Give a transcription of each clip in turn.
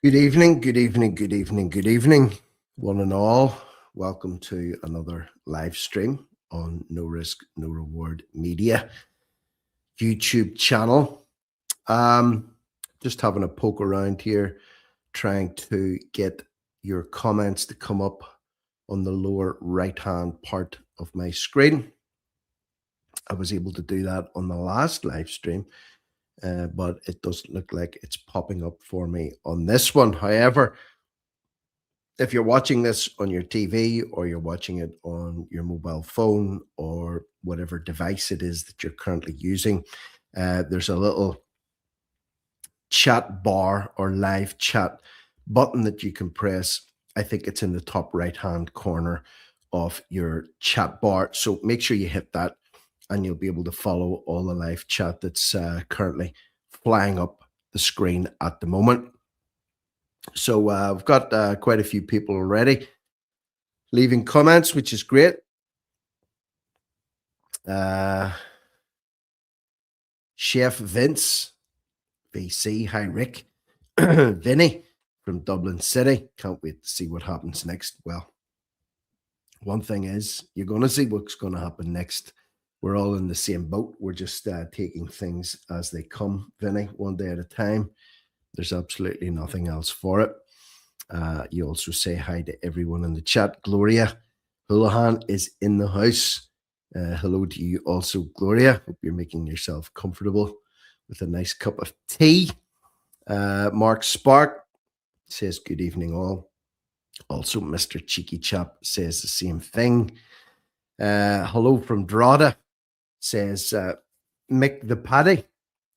Good evening, good evening, good evening, good evening, one and all. Welcome to another live stream on No Risk, No Reward Media YouTube channel. Just having a poke around here, trying to get your comments to come up on the lower right hand part of my screen. I was able to do that on the last live stream, but it doesn't look like it's popping up for me on this one. However, if you're watching this on your TV or you're watching it on your mobile phone or whatever device it is that you're currently using, there's a little chat bar or live chat button that you can press. I think it's in the top right hand corner of your chat bar. So make sure you hit that and you'll be able to follow all the live chat that's currently flying up the screen at the moment. So I've got quite a few people already leaving comments, which is great. Chef Vince, VC, hi Rick, Vinny from Dublin City. Can't wait to see what happens next. Well, one thing is, you're going to see what's going to happen next. We're all in the same boat. We're just taking things as they come, Vinny, one day at a time. There's absolutely nothing else for it. You also say hi to everyone in the chat. Gloria Houlihan is in the house. Hello to you also, Gloria. Hope you're making yourself comfortable with a nice cup of tea. Mark Spark says, good evening, all. Also, Mr. Cheeky Chap says the same thing. Hello from Drogheda says, Mick the Paddy,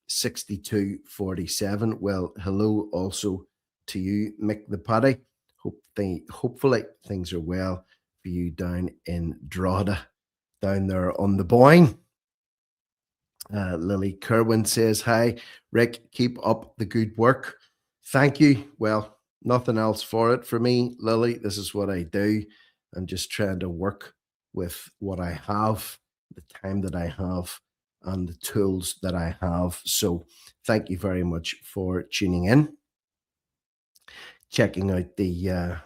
6247. Well, hello also to you, Mick the Paddy. Hopefully things are well for you down in Drogheda, down there on the Boyne. Lily Kerwin says, hi, Rick, keep up the good work. Thank you. Well, nothing else for it for me, Lily. This is what I do. I'm just trying to work with what I have, the time that I have, and the tools that I have. So thank you very much for tuning in, checking out the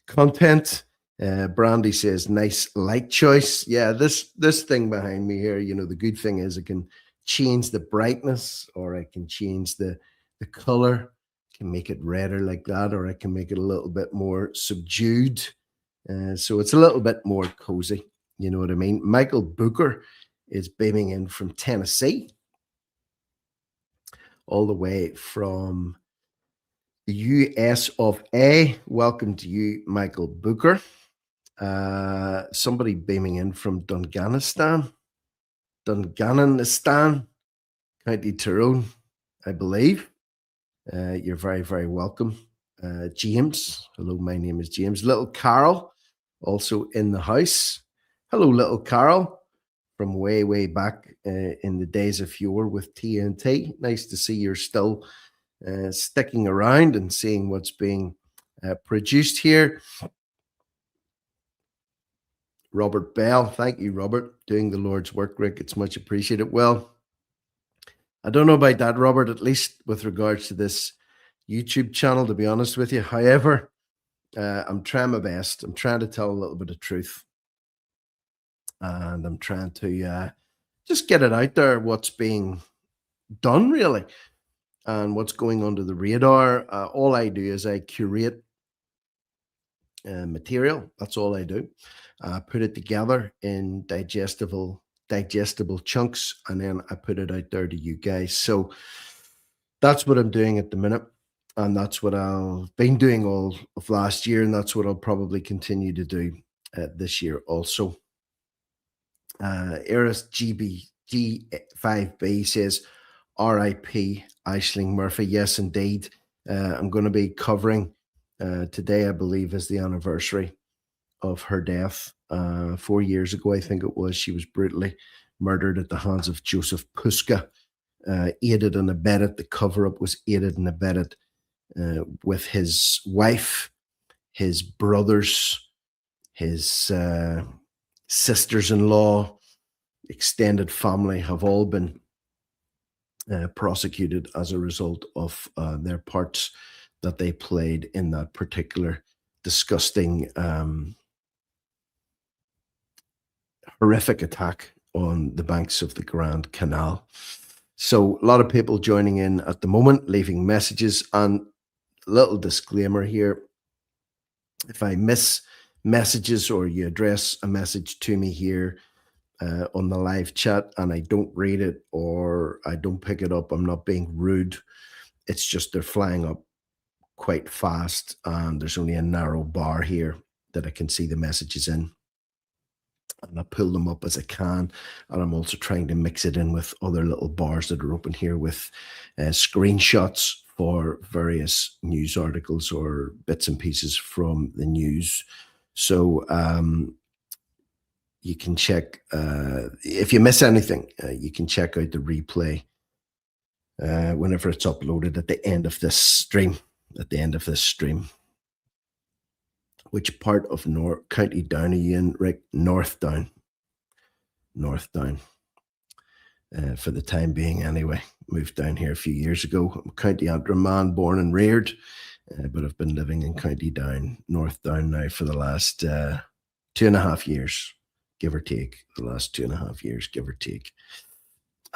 content. Brandy says, nice light choice. Yeah, this thing behind me here, the good thing is I can change the brightness, or I can change the color, can make it redder like that, or I can make it a little bit more subdued. So it's a little bit more cozy. You know what I mean? Michael Booker is beaming in from Tennessee, all the way from the US of A. Welcome to you, Michael Booker. Somebody beaming in from Dunganistan, County Tyrone, I believe. You're very, very welcome. James, hello, my name is James. Little Carol, also in the house. Hello, little Carol, from way, way back in the days of yore with TNT. Nice to see you're still sticking around and seeing what's being produced here. Robert Bell, thank you, Robert, doing the Lord's work, Rick. It's much appreciated. Well, I don't know about that, Robert, at least with regards to this YouTube channel, to be honest with you. However, I'm trying my best. I'm trying to tell a little bit of truth. And I'm trying to just get it out there, what's being done, really, and what's going under the radar. All I do is I curate material. That's all I do. Put it together in digestible chunks, and then I put it out there to you guys. So that's what I'm doing at the minute, and that's what I've been doing all of last year, and that's what I'll probably continue to do this year also. Eris GB5B says, R.I.P. Aisling Murphy. Yes, indeed. I'm going to be covering today, I believe, is the anniversary of her death. 4 years ago, I think it was, she was brutally murdered at the hands of Joseph Puska, aided and abetted. The cover-up was aided and abetted with his wife, his brothers, his sisters-in-law, extended family have all been prosecuted as a result of their parts that they played in that particular disgusting, horrific attack on the banks of the Grand Canal. So, a lot of people joining in at the moment, leaving messages. And little disclaimer here, if I miss messages or you address a message to me here on the live chat and I don't read it or I don't pick it up, I'm not being rude. It's just they're flying up quite fast and there's only a narrow bar here that I can see the messages in. And I pull them up as I can. And I'm also trying to mix it in with other little bars that are open here with screenshots for various news articles or bits and pieces from the news. So you can check, if you miss anything, you can check out the replay whenever it's uploaded at the end of this stream. Which part of County Down are you in, Rick? North Down. For the time being anyway. Moved down here a few years ago. I'm a County Antrim man, born and reared, but I've been living in County Down, North Down now for the last 2.5 years, give or take. The last 2.5 years, give or take.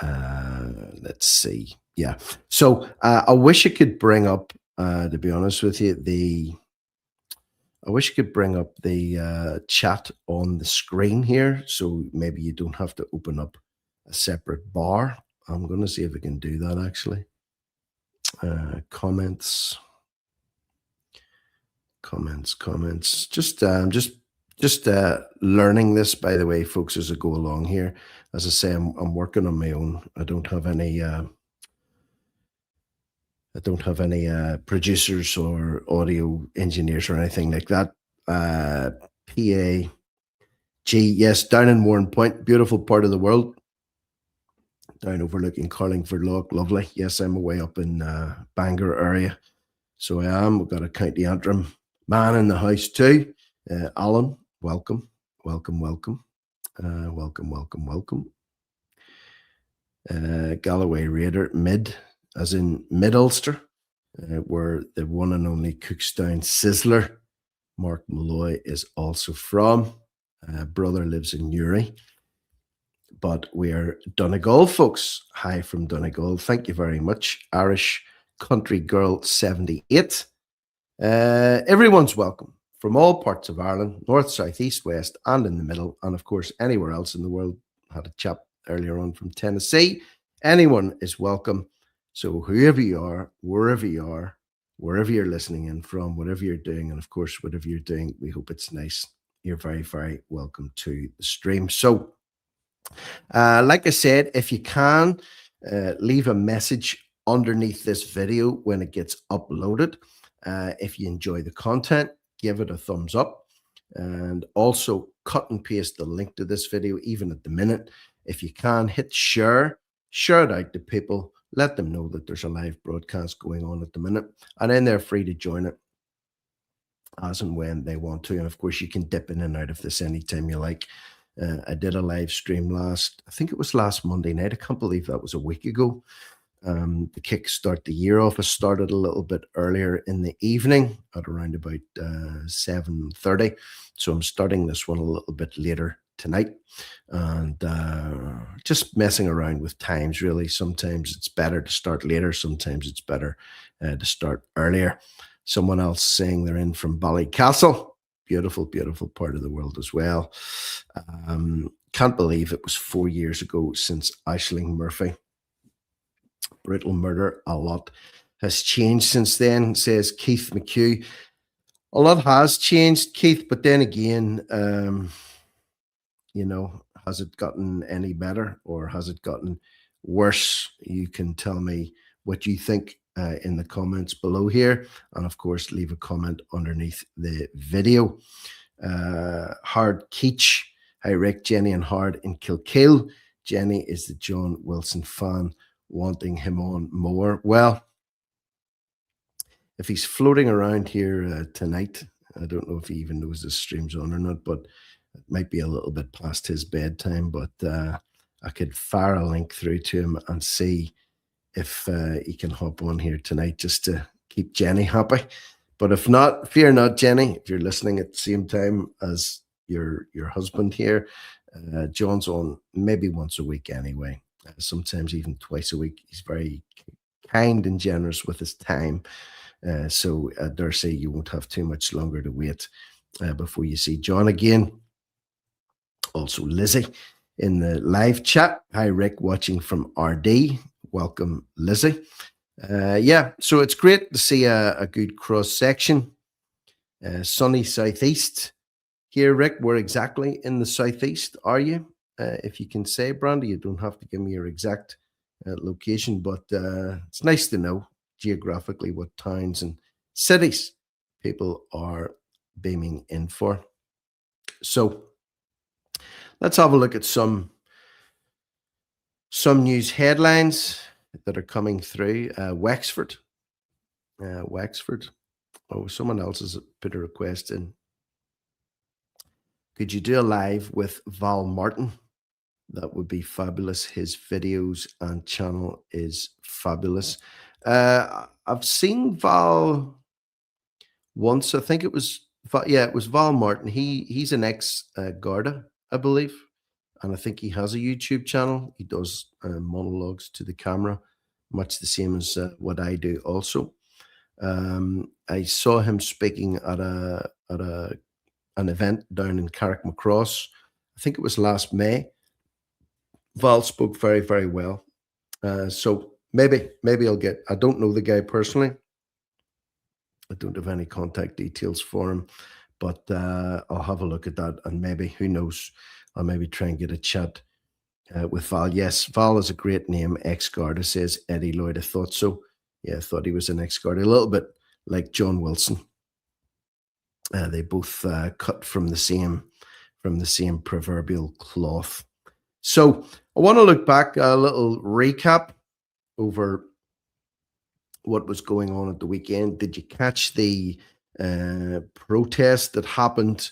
Let's see. Yeah. So I wish I could bring up, to be honest with you, the chat on the screen here. So maybe you don't have to open up a separate bar. I'm going to see if I can do that actually. Comments. Just learning this, by the way, folks, as I go along here. As I say, I'm working on my own. I don't have any producers or audio engineers or anything like that. PAG, yes, down in Warrenpoint, beautiful part of the world. Down overlooking Carlingford Loch, lovely. Yes, I'm away up in Bangor area. So I am. We've got a County Antrim man in the house too. Alan, welcome. Galloway Raider, mid, as in Mid-Ulster, where the one and only Cookstown Sizzler, Mark Malloy, is also from. Brother lives in Newry. But we're Donegal, folks. Hi from Donegal. Thank you very much. Irish Country Girl 78. Everyone's welcome from all parts of Ireland, north, south, east, west, and in the middle, and of course, anywhere else in the world. Had a chap earlier on from Tennessee. Anyone is welcome. So whoever you are, wherever you are, wherever you're listening in from, whatever you're doing, and of course, whatever you're doing, we hope it's nice. You're very, very welcome to the stream. So, like I said, if you can, leave a message underneath this video when it gets uploaded. If you enjoy the content, give it a thumbs up, and also cut and paste the link to this video, even at the minute. If you can, hit share it out to people, let them know that there's a live broadcast going on at the minute, and then they're free to join it as and when they want to. And of course, you can dip in and out of this anytime you like. I did a live stream I think it was last Monday night. I can't believe that was a week ago. The kickstart the year off. I started a little bit earlier in the evening at around about 7:30. So I'm starting this one a little bit later tonight, and just messing around with times, really. Sometimes it's better to start later. Sometimes it's better to start earlier. Someone else saying they're in from Ballycastle. Beautiful, beautiful part of the world as well. Can't believe it was 4 years ago since Aisling Murphy. Brutal murder. A lot has changed since then, says Keith McHugh. A lot has changed, Keith, but then again, has it gotten any better or has it gotten worse? You can tell me what you think in the comments below here, and of course leave a comment underneath the video. Hard Keach, hi Rick, Jenny and Hard in Kilkeel. Jenny is the John Wilson fan, wanting him on more. Well, if he's floating around here tonight, I don't know if he even knows the stream's on or not, but it might be a little bit past his bedtime, but I could fire a link through to him and see if he can hop on here tonight just to keep Jenny happy. But if not, fear not, Jenny. If you're listening at the same time as your husband here, John's on maybe once a week anyway. Sometimes even twice a week. He's very kind and generous with his time. So I dare say you won't have too much longer to wait before you see John again. Also, Lizzie in the live chat. Hi, Rick, watching from RD. Welcome, Lizzie. Yeah, so it's great to see a good cross section. Sunny southeast here, Rick. Where exactly in the southeast are you? If you can say, Brandy, you don't have to give me your exact location, but it's nice to know geographically what towns and cities people are beaming in for. So let's have a look at some news headlines that are coming through. Wexford. Oh, someone else has put a request in. Could you do a live with Val Martin? That would be fabulous. His videos and channel is fabulous. I've seen Val once. I think it was Val Martin. He's an ex Garda, I believe, and I think he has a YouTube channel. He does monologues to the camera, much the same as what I do. Also, I saw him speaking at an event down in Carrickmacross. I think it was last May. Val spoke very, very well. So maybe I'll get. I don't know the guy personally. I don't have any contact details for him, but I'll have a look at that, and maybe, who knows, I'll maybe try and get a chat with Val. Yes, Val is a great name. Ex-Garda, says Eddie Lloyd. I thought so. Yeah, I thought he was an ex-Garda, a little bit like John Wilson. They both cut from the same proverbial cloth. So I want to look back, a little recap over what was going on at the weekend. Did you catch the protest that happened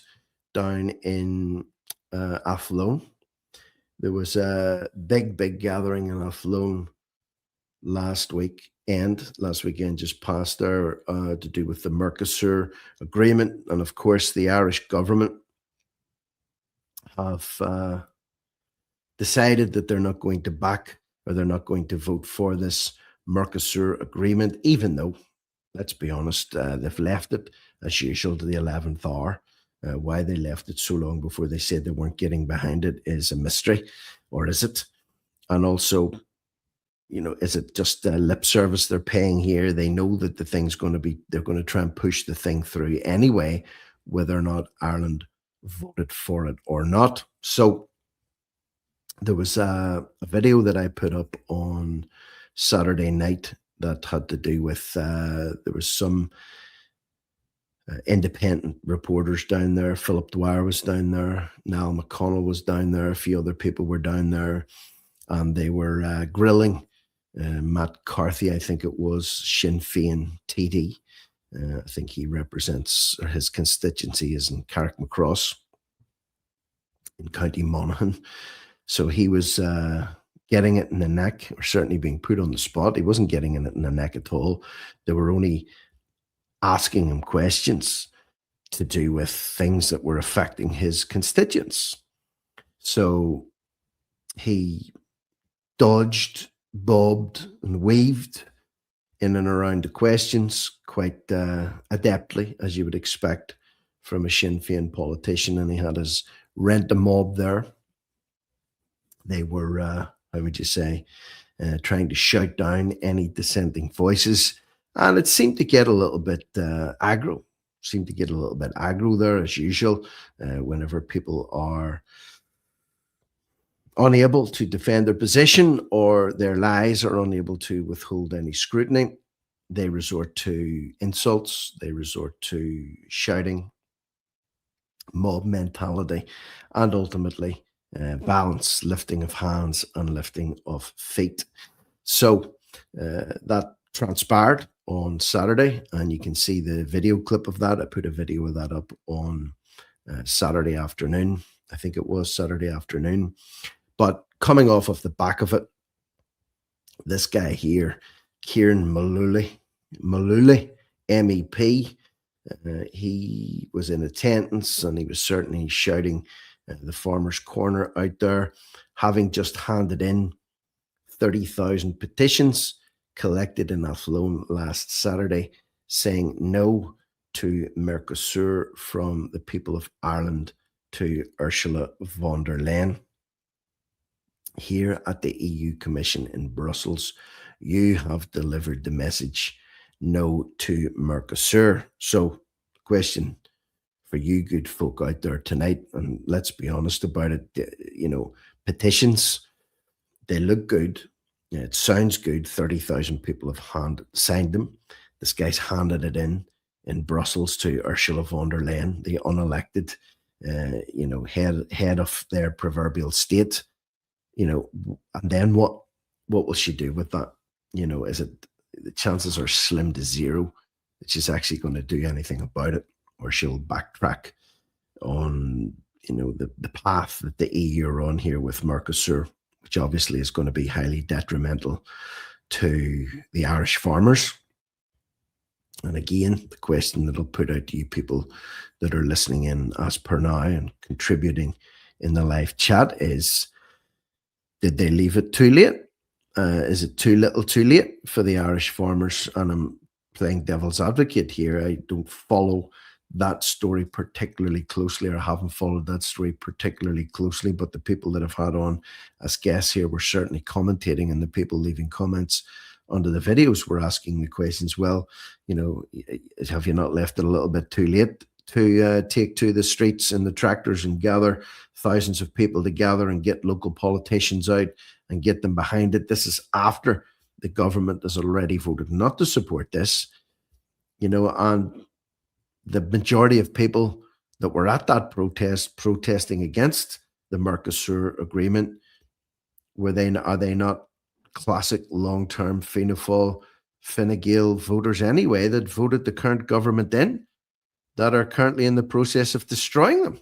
down in Athlone? There was a big gathering in Athlone last weekend just passed there, to do with the Mercosur agreement. And of course, the Irish government have decided that they're not going to back, or they're not going to vote for this Mercosur agreement, even though, let's be honest, they've left it as usual to the 11th hour. Why they left it so long before they said they weren't getting behind it is a mystery, or is it? And also, is it just lip service they're paying here? They know that the thing's going to be, they're going to try and push the thing through anyway, whether or not Ireland voted for it or not. So there was a video that I put up on Saturday night that had to do with, there was some independent reporters down there. Philip Dwyer was down there. Niall McConnell was down there. A few other people were down there, and they were grilling Matt Carthy, I think it was, Sinn Féin TD. I think he represents, or his constituency is in Carrickmacross in County Monaghan. So he was getting it in the neck, or certainly being put on the spot. He wasn't getting it in the neck at all. They were only asking him questions to do with things that were affecting his constituents. So he dodged, bobbed, and weaved in and around the questions quite adeptly, as you would expect from a Sinn Féin politician. And he had his rent-a-mob there. They were, how would you say, trying to shout down any dissenting voices. And it seemed to get a little bit aggro. Seemed to get a little bit aggro there, as usual, whenever people are unable to defend their position, or their lies are unable to withhold any scrutiny. They resort to insults. They resort to shouting, mob mentality, and ultimately violence, lifting of hands and lifting of feet. So that transpired on Saturday, and you can see the video clip of that. I put a video of that up on Saturday afternoon. I think it was Saturday afternoon. But coming off of the back of it, This guy here, Kieran Mullooly, MEP, he was in attendance and he was certainly shouting the farmers' corner out there, having just handed in 30,000 petitions collected in Athlone last Saturday, saying no to Mercosur from the people of Ireland to Ursula von der Leyen. Here at the EU Commission in Brussels, you have delivered the message no to Mercosur. So, question for you good folk out there tonight, and let's be honest about it, petitions, they look good. It sounds good. 30,000 people have signed them. This guy's handed it in Brussels to Ursula von der Leyen, the unelected, head of their proverbial state. And then what will she do with that? Is it the chances are slim to zero that she's actually going to do anything about it, or she'll backtrack on, the path that the EU are on here with Mercosur, which obviously is going to be highly detrimental to the Irish farmers. And again, the question that I'll put out to you people that are listening in as per now and contributing in the live chat is, did they leave it too late? Is it too little too late for the Irish farmers? And I'm playing devil's advocate here. I don't follow that story particularly closely, or haven't followed that story particularly closely, but the people that I've had on as guests here were certainly commentating, and the people leaving comments under the videos were asking the questions, well, have you not left it a little bit too late to take to the streets and the tractors and gather thousands of people together and get local politicians out and get them behind it? This is after the government has already voted not to support this, and the majority of people that were at that protesting against the Mercosur agreement, are they not classic long-term Fine Gael voters anyway, that voted the current government in, that are currently in the process of destroying them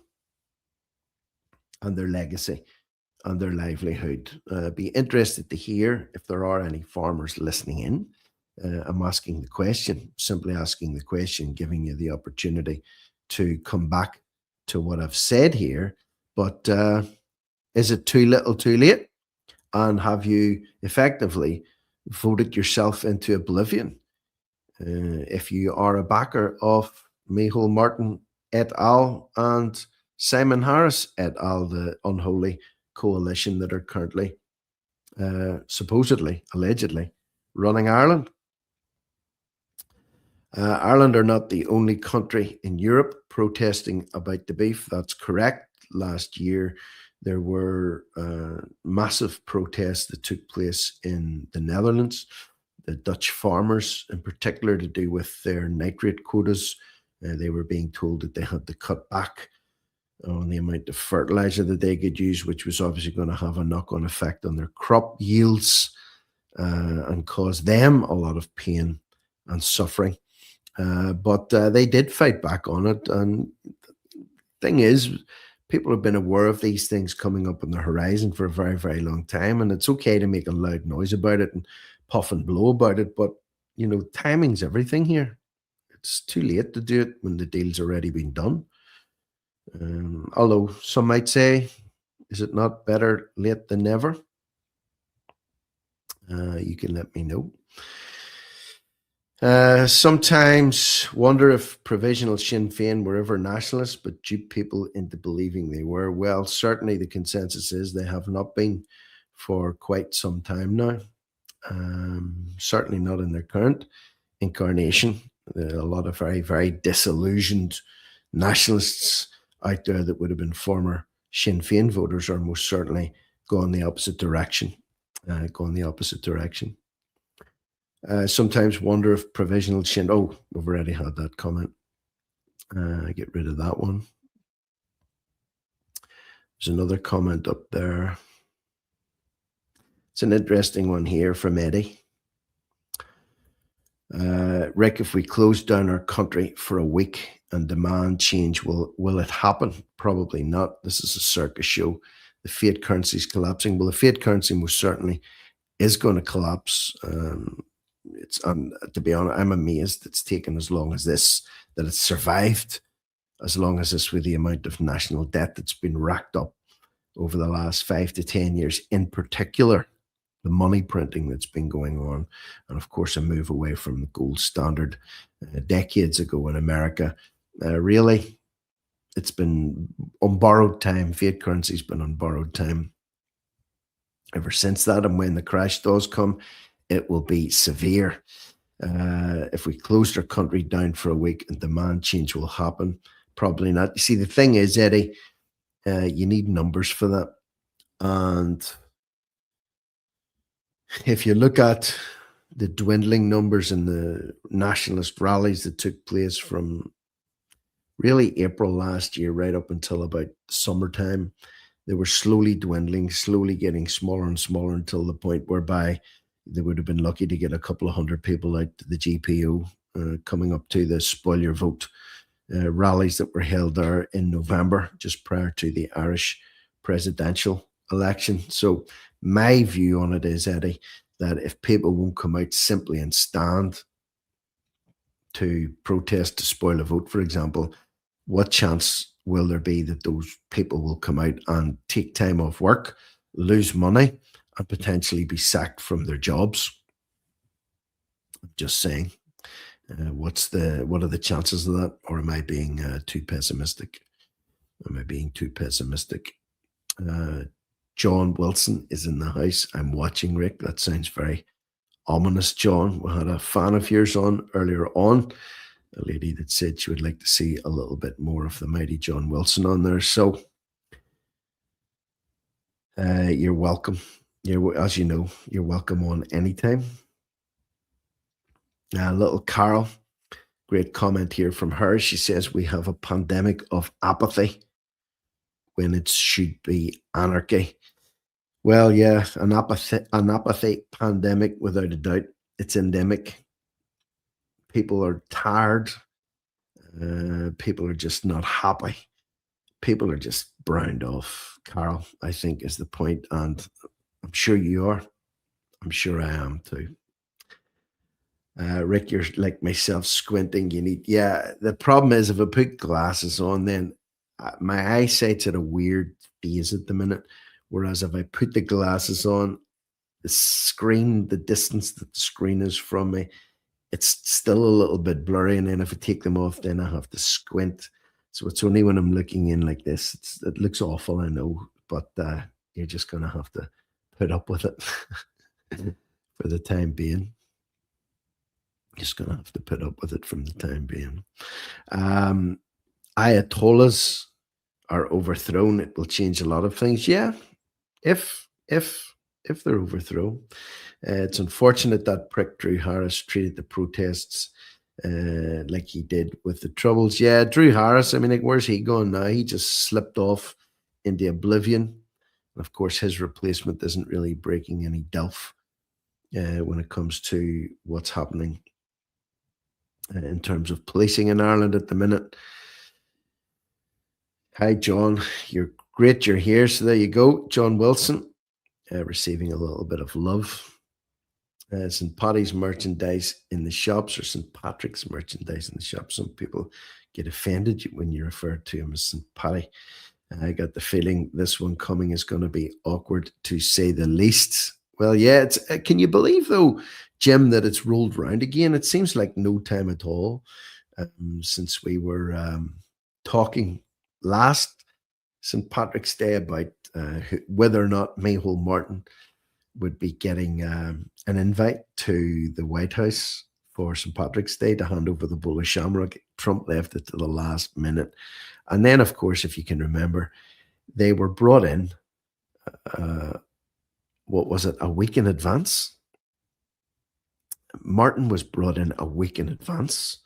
and their legacy and their livelihood? Be interested to hear if there are any farmers listening in. I'm asking the question, simply asking the question, giving you the opportunity to come back to what I've said here. But is it too little too late? And have you effectively voted yourself into oblivion? If you are a backer of Micheál Martin et al. And Simon Harris et al., the unholy coalition that are currently, supposedly, allegedly, running Ireland. Ireland are not the only country in Europe protesting about the beef. That's correct. Last year, there were massive protests that took place in the Netherlands. The Dutch farmers, in particular, to do with their nitrate quotas. They were being told that they had to cut back on the amount of fertilizer that they could use, which was obviously going to have a knock-on effect on their crop yields and cause them a lot of pain and suffering. But they did fight back on it. And the thing is, people have been aware of these things coming up on the horizon for a very, very long time. And it's okay to make a loud noise about it and puff and blow about it. But, timing's everything here. It's too late to do it when the deal's already been done. Although some might say, is it not better late than never? You can let me know. Sometimes wonder if provisional Sinn Féin were ever nationalists, but duped people into believing they were. Well, certainly the consensus is they have not been for quite some time now. Certainly not in their current incarnation. There are a lot of very, very disillusioned nationalists out there that would have been former Sinn Féin voters, are most certainly going the opposite direction. Sometimes wonder if provisional Sinn... Oh, we've already had that comment. Get rid of that one. There's another comment up there. It's an interesting one here from Eddie. Rick, if we close down our country for a week and demand change, will it happen? Probably not. This is a circus show. The fiat currency is collapsing. Well, the fiat currency most certainly is going to collapse. It's to be honest, I'm amazed it's taken as long as this, that it's survived as long as this, with the amount of national debt that's been racked up over the last 5 to 10 years, in particular, the money printing that's been going on, and of course, a move away from the gold standard decades ago in America. Really, it's been on borrowed time. Fiat currency's been on borrowed time ever since that. And when the crash does come, it will be severe. If we closed our country down for a week and demand change will happen, probably not. You see, the thing is, Eddie, you need numbers for that. And if you look at the dwindling numbers in the nationalist rallies that took place from really April last year right up until about summertime, they were slowly dwindling, slowly getting smaller and smaller until the point whereby they would have been lucky to get a couple of hundred people out to the GPO, coming up to the spoil your vote rallies that were held there in November, just prior to the Irish presidential election. So my view on it is, Eddie, that if people won't come out simply and stand to protest to spoil a vote, for example, what chance will there be that those people will come out and take time off work, lose money, and potentially be sacked from their jobs? Just saying. What are the chances of that? Or am I being too pessimistic? Am I being too pessimistic? John Wilson is in the house. I'm watching, Rick. That sounds very ominous, John. We had a fan of yours on earlier on, a lady that said she would like to see a little bit more of the mighty John Wilson on there. So you're welcome. As you know, you're welcome on anytime. Little Carol, great comment here from her. She says, we have a pandemic of apathy when it should be anarchy. Well, yeah, an apathy pandemic, without a doubt. It's endemic. People are tired. People are just not happy. People are just browned off, Carol, I think is the point. And I'm sure you are. I'm sure I am too. Rick, you're like myself, squinting. Yeah, the problem is if I put glasses on, then my eyesight's at a weird phase at the minute. Whereas if I put the glasses on, the screen, the distance that the screen is from me, it's still a little bit blurry. And then if I take them off, then I have to squint. So it's only when I'm looking in like this, it looks awful, I know, but you're just going to have to put up with it for the time being. Just going to have to put up with it from the time being. Ayatollahs are overthrown. It will change a lot of things. Yeah, if they're overthrown. It's unfortunate that prick Drew Harris treated the protests like he did with the Troubles. Yeah, Drew Harris, I mean, like, where's he going now? He just slipped off into oblivion. And of course, his replacement isn't really breaking any delf when it comes to what's happening in terms of policing in Ireland at the minute. Hi, John. You're great. You're here. So there you go. John Wilson receiving a little bit of love. St. Paddy's merchandise in the shops, or St. Patrick's merchandise in the shops. Some people get offended when you refer to him as St. Paddy. I got the feeling this one coming is going to be awkward, to say the least. Well, yeah, it's. Can you believe, though, Jim, that it's rolled round again? It seems like no time at all since we were talking last St. Patrick's Day about whether or not Micheál Martin would be getting an invite to the White House for St. Patrick's Day to hand over the bowl of shamrock. Trump left it to the last minute. And then, of course, if you can remember, they were brought in, what was it, a week in advance? Martin was brought in a week in advance.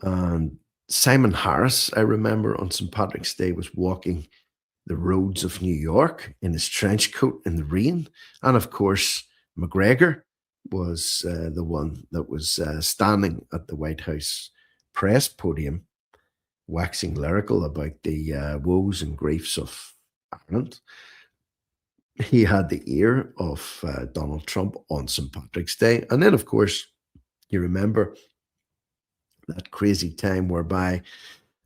And Simon Harris, I remember, on St. Patrick's Day was walking the roads of New York in his trench coat in the rain. And of course, McGregor was the one that was standing at the White House press podium, waxing lyrical about the woes and griefs of Ireland. he had the ear of Donald Trump on St. Patrick's Day. And then, of course, you remember that crazy time whereby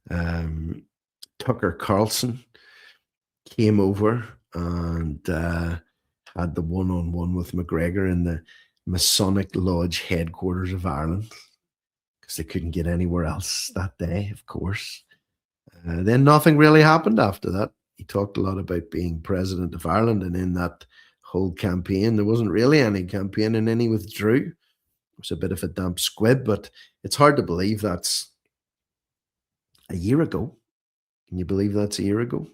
um, Tucker Carlson came over and had the one-on-one with McGregor in the Masonic Lodge headquarters of Ireland because they couldn't get anywhere else that day, of course. Then nothing really happened after that. He talked a lot about being president of Ireland, and in that whole campaign, there wasn't really any campaign, and then he withdrew. It was a bit of a damp squib, but it's hard to believe that's a year ago. Can you believe that's a year ago?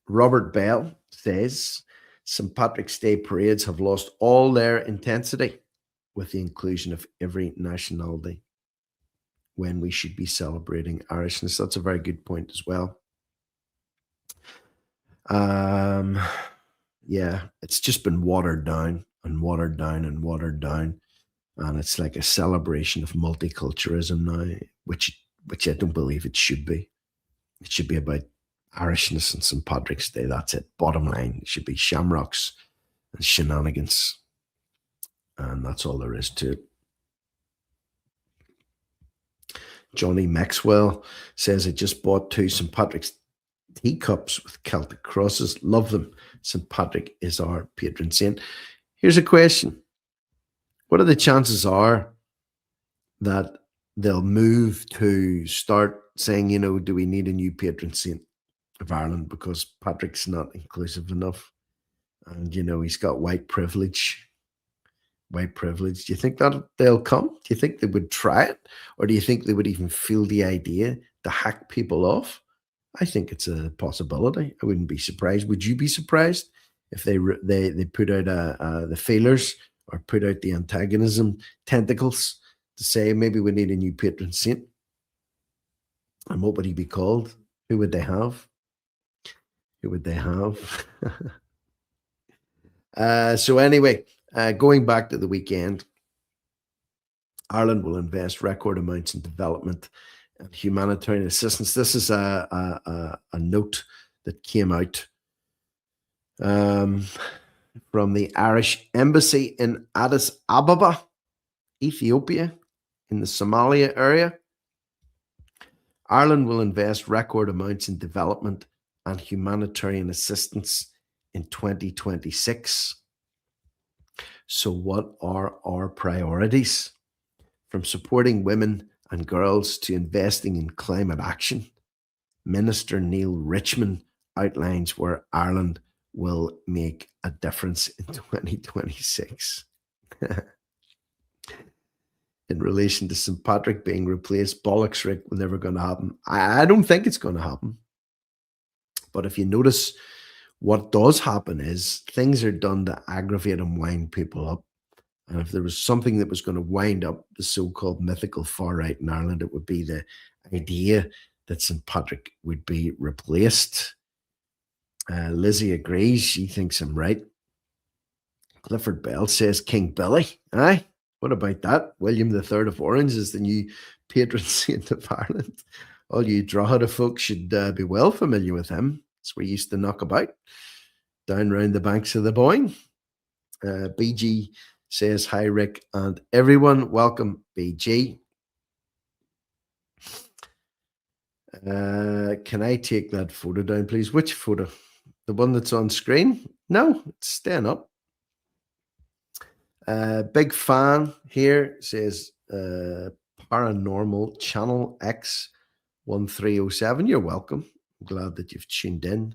Robert Bell says St. Patrick's Day parades have lost all their intensity with the inclusion of every nationality when we should be celebrating Irishness. That's a very good point as well. Yeah, it's just been watered down and watered down and watered down. And it's like a celebration of multiculturalism now, which I don't believe it should be. It should be about Irishness and St. Patrick's Day. That's it. Bottom line, it should be shamrocks and shenanigans. And that's all there is to it. Johnny Maxwell says, I just bought 2 St. Patrick's teacups with Celtic crosses. Love them. St. Patrick is our patron saint. Here's a question. What are the chances are that they'll move to start saying, do we need a new patron saint of Ireland because Patrick's not inclusive enough? And, he's got white privilege. White privilege. Do you think that they'll come? Do you think they would try it? Or do you think they would even feel the idea to hack people off? I think it's a possibility. I wouldn't be surprised. Would you be surprised if they put out the feelers or put out the antagonism tentacles to say maybe we need a new patron saint? And what would he be called? Who would they have? Who would they have? So anyway, going back to the weekend, Ireland will invest record amounts in development and humanitarian assistance. This is a note that came out from the Irish Embassy in Addis Ababa, Ethiopia, in the Somalia area. Ireland will invest record amounts in development and humanitarian assistance in 2026. So what are our priorities? From supporting women and girls to investing in climate action, Minister Neil Richmond outlines where Ireland will make a difference in 2026. In relation to St. Patrick being replaced, bollocks, Rick, never going to happen. I don't think it's going to happen. But if you notice, what does happen is things are done to aggravate and wind people up. And if there was something that was going to wind up the so-called mythical far right in Ireland, it would be the idea that St. Patrick would be replaced. Lizzie agrees. She thinks I'm right. Clifford Bell says King Billy. Aye, what about that? William III of Orange is the new patron saint of Ireland. All you Drogheda folks should be well familiar with him. That's where he used to knock about, down round the banks of the Boyne. BG says, hi, Rick and everyone. Welcome, BG. Can I take that photo down, please? Which photo? The one that's on screen? No, it's staying up. Big fan here, says Paranormal Channel X1307. You're welcome. I'm glad that you've tuned in.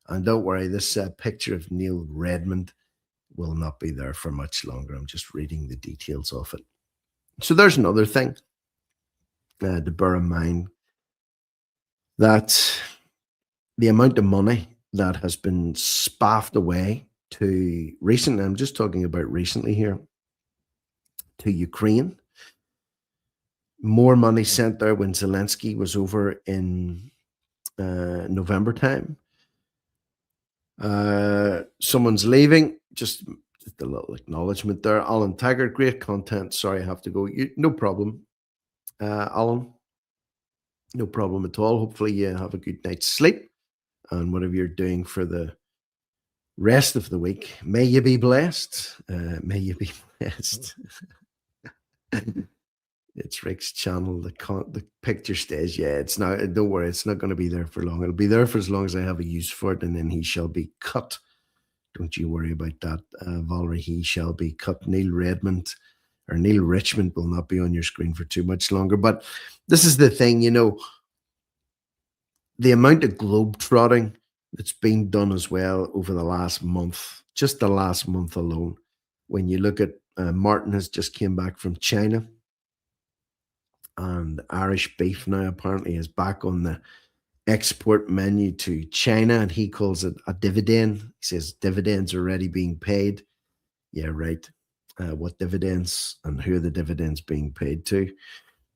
And don't worry, this picture of Neil Redmond will not be there for much longer. I'm just reading the details of it. So there's another thing to bear in mind, that the amount of money that has been spaffed away to recently, I'm just talking about recently here, to Ukraine. More money sent there when Zelensky was over in November time. Someone's leaving. Just a little acknowledgement there. Alan Taggart, great content. Sorry, I have to go. No problem, Alan. No problem at all. Hopefully you have a good night's sleep. and whatever you're doing for the rest of the week. May you be blessed. May you be blessed. It's Rick's channel. The picture stays. Yeah, it's not. Don't worry, it's not going to be there for long. It'll be there for as long as I have a use for it, and then he shall be cut. Don't you worry about that, Valerie. He shall be cut. Neil Redmond or Neil Richmond will not be on your screen for too much longer. But this is the thing, the amount of globe trotting that's been done as well over the last month, just the last month alone. When you look at Martin has just came back from China, and Irish beef now apparently is back on the export menu to China, and he calls it a dividend. He says dividends are already being paid. Yeah, right. What dividends and who are the dividends being paid to?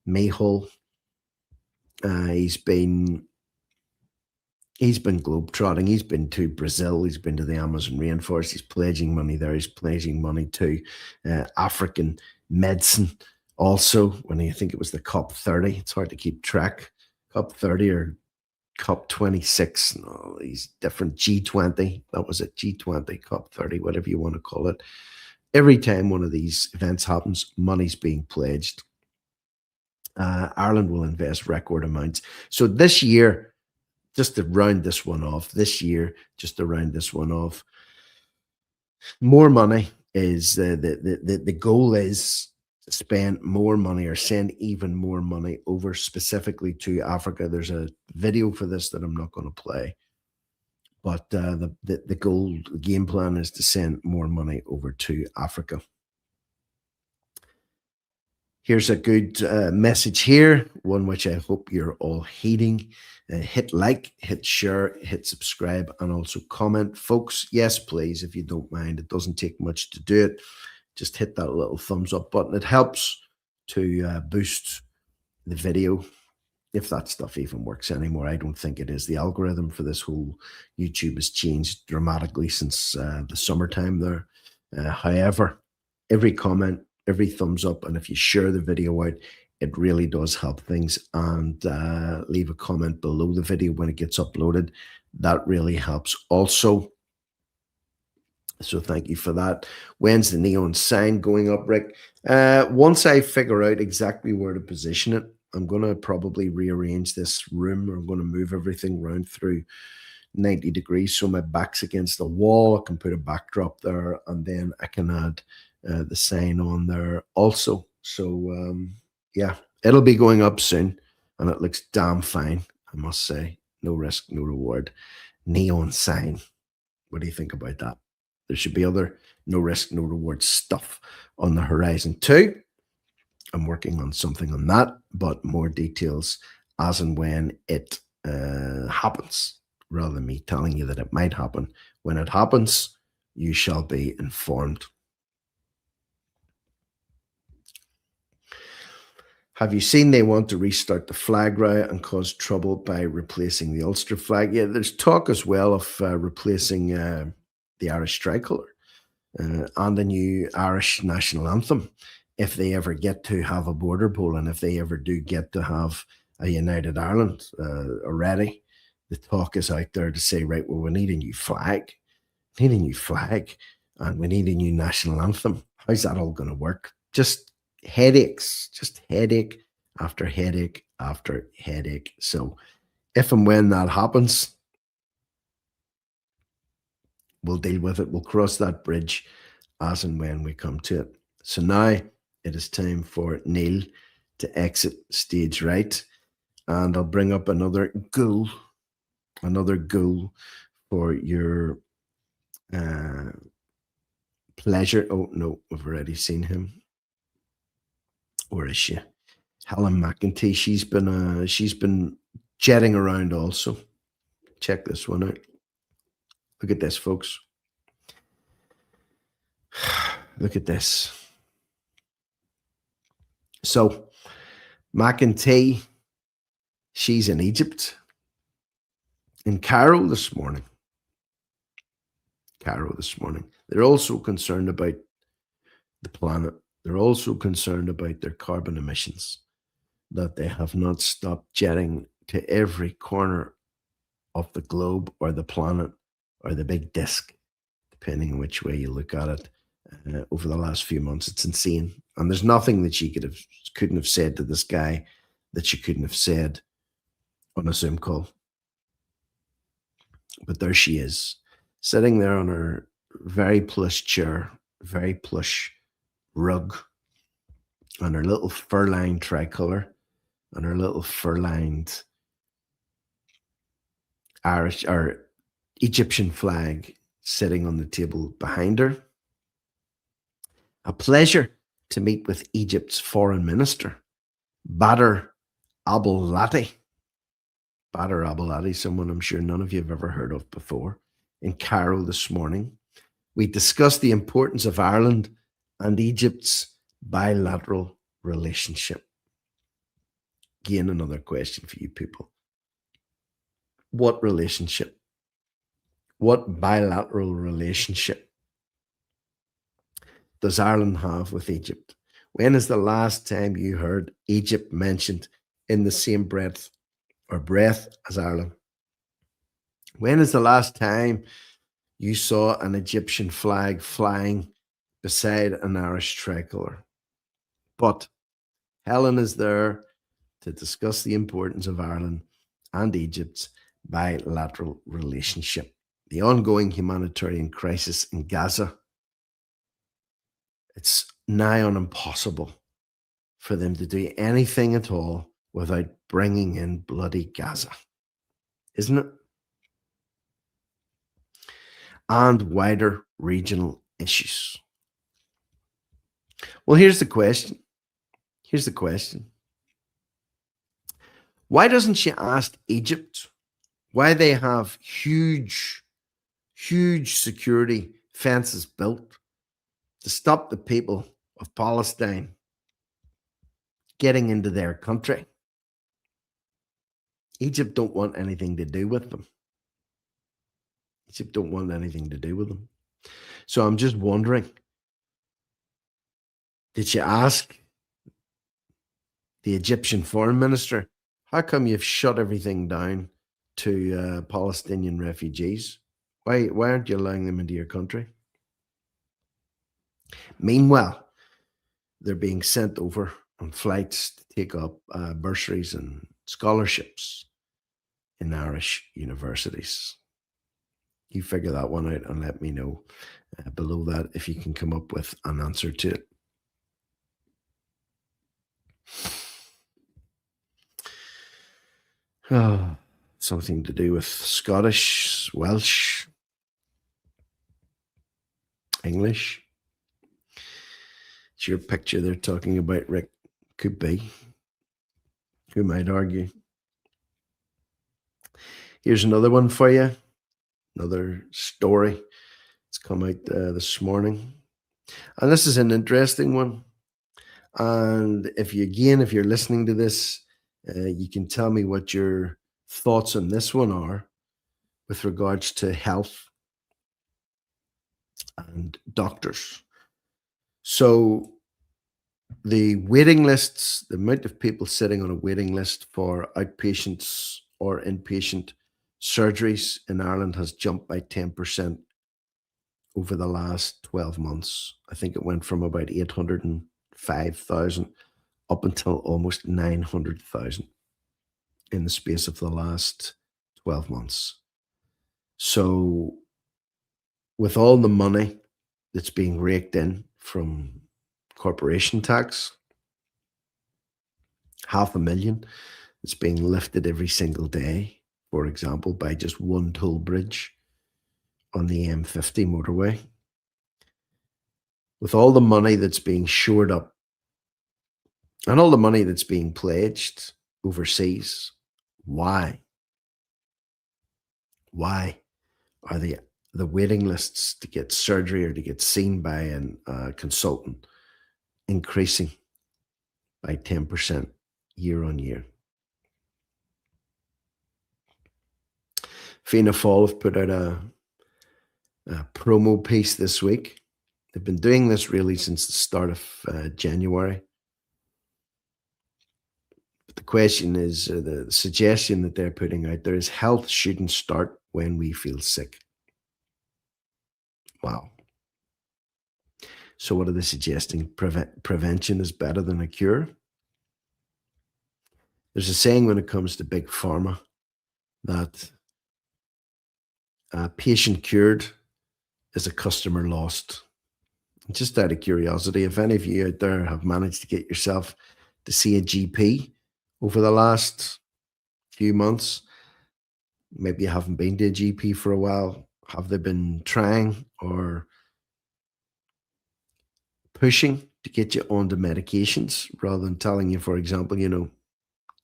Mayhole. He's been globetrotting. He's been to Brazil. He's been to the Amazon rainforest. He's pledging money there. He's pledging money to African medicine. Also, when I think it was the COP30, it's hard to keep track. COP30 or COP26, and all these different G20. That was it, G20, COP30, whatever you want to call it. Every time one of these events happens, money's being pledged. Ireland will invest record amounts. So this year, just to round this one off, more money is the goal is to spend more money or send even more money over specifically to Africa. There's a video for this that I'm not going to play, but the goal, the game plan is to send more money over to Africa. Here's a good message here, one which I hope you're all heeding. Hit like, hit share, hit subscribe, and also comment. Folks, yes, please, if you don't mind. It doesn't take much to do it. Just hit that little thumbs up button. It helps to boost the video, if that stuff even works anymore. I don't think it is. The algorithm for this whole YouTube has changed dramatically since the summertime there. However, every comment, every thumbs up, and if you share the video out, it really does help things. And leave a comment below the video when it gets uploaded. That really helps also. So thank you for that. When's the neon sign going up, Rick? Once I figure out exactly where to position it, I'm going to probably rearrange this room. I'm going to move everything around through 90 degrees so my back's against the wall. I can put a backdrop there, and then I can add the sign on there also. So yeah, it'll be going up soon, and it looks damn fine, I must say. No risk, no reward. Neon sign. What do you think about that? There should be other no risk, no reward stuff on the horizon too. I'm working on something on that, but more details as and when it happens, rather than me telling you that it might happen. When it happens, you shall be informed. Have you seen they want to restart the flag riot and cause trouble by replacing the Ulster flag? Yeah, there's talk as well of replacing the Irish tricolour and the new Irish national anthem, if they ever get to have a border poll, and if they ever do get to have a united Ireland already. The talk is out there to say, right, well, we need a new flag, and we need a new national anthem. How's that all going to work? Just headaches, just headache after headache after headache. So if and when that happens, we'll deal with it. We'll cross that bridge as and when we come to it. So now it is time for Neil to exit stage right. And I'll bring up another goal for your pleasure. Oh, no, we've already seen him. Where is she? Helen McEntee. She's been jetting around also. Check this one out. Look at this, folks. Look at this. So, McEntee, she's in Egypt. In Cairo this morning. They're also concerned about the planet. They're also concerned about their carbon emissions, that they have not stopped jetting to every corner of the globe or the planet or the big disc, depending on which way you look at it, over the last few months. It's insane. And there's nothing that she couldn't have said to this guy that she couldn't have said on a Zoom call. But there she is, sitting there on her very plush chair, very plush rug, on her little fur-lined tricolour, and her little fur-lined Irish or Egyptian flag sitting on the table behind her. A pleasure to meet with Egypt's foreign minister, Badr Abdulati. Badr Abdulati, someone I'm sure none of you have ever heard of before, in Cairo this morning. We discussed the importance of Ireland and Egypt's bilateral relationship. Again, another question for you people. What relationship? What bilateral relationship does Ireland have with Egypt? When is the last time you heard Egypt mentioned in the same breath as Ireland? When is the last time you saw an Egyptian flag flying beside an Irish tricolour? But Helen is there to discuss the importance of Ireland and Egypt's bilateral relationship, the ongoing humanitarian crisis in Gaza. It's nigh on impossible for them to do anything at all without bringing in bloody Gaza, isn't it? And wider regional issues. Well, here's the question. Why doesn't she ask Egypt why they have huge security fences built to stop the people of Palestine getting into their country? Egypt don't want anything to do with them. So I'm just wondering, did you ask the Egyptian foreign minister, how come you've shut everything down to Palestinian refugees? Why aren't you allowing them into your country? Meanwhile, they're being sent over on flights to take up bursaries and scholarships in Irish universities. You figure that one out and let me know below that if you can come up with an answer to it. Something to do with Scottish, Welsh, English. It's your picture they're talking about, Rick. Could be. Who might argue? Here's another one for you. Another story. It's come out this morning. And this is an interesting one. And if you're listening to this, you can tell me what your thoughts on this one are with regards to health and doctors. So the waiting lists, the amount of people sitting on a waiting list for outpatients or inpatient surgeries in Ireland has jumped by 10% over the last 12 months. I think it went from about 805,000 up until almost 900,000 in the space of the last 12 months. So with all the money that's being raked in from corporation tax, 500,000 that's being lifted every single day, for example, by just one toll bridge on the M50 motorway. With all the money that's being shored up and all the money that's being pledged overseas, why are the waiting lists to get surgery or to get seen by a consultant increasing by 10% year on year? Fianna Fáil have put out a promo piece this week. They've been doing this really since the start of January. The question is, the suggestion that they're putting out there is health shouldn't start when we feel sick. Wow. So what are they suggesting? Prevention is better than a cure. There's a saying when it comes to big pharma that a patient cured is a customer lost. Just out of curiosity, if any of you out there have managed to get yourself to see a GP over the last few months, maybe you haven't been to a GP for a while, have they been trying or pushing to get you onto medications rather than telling you, for example,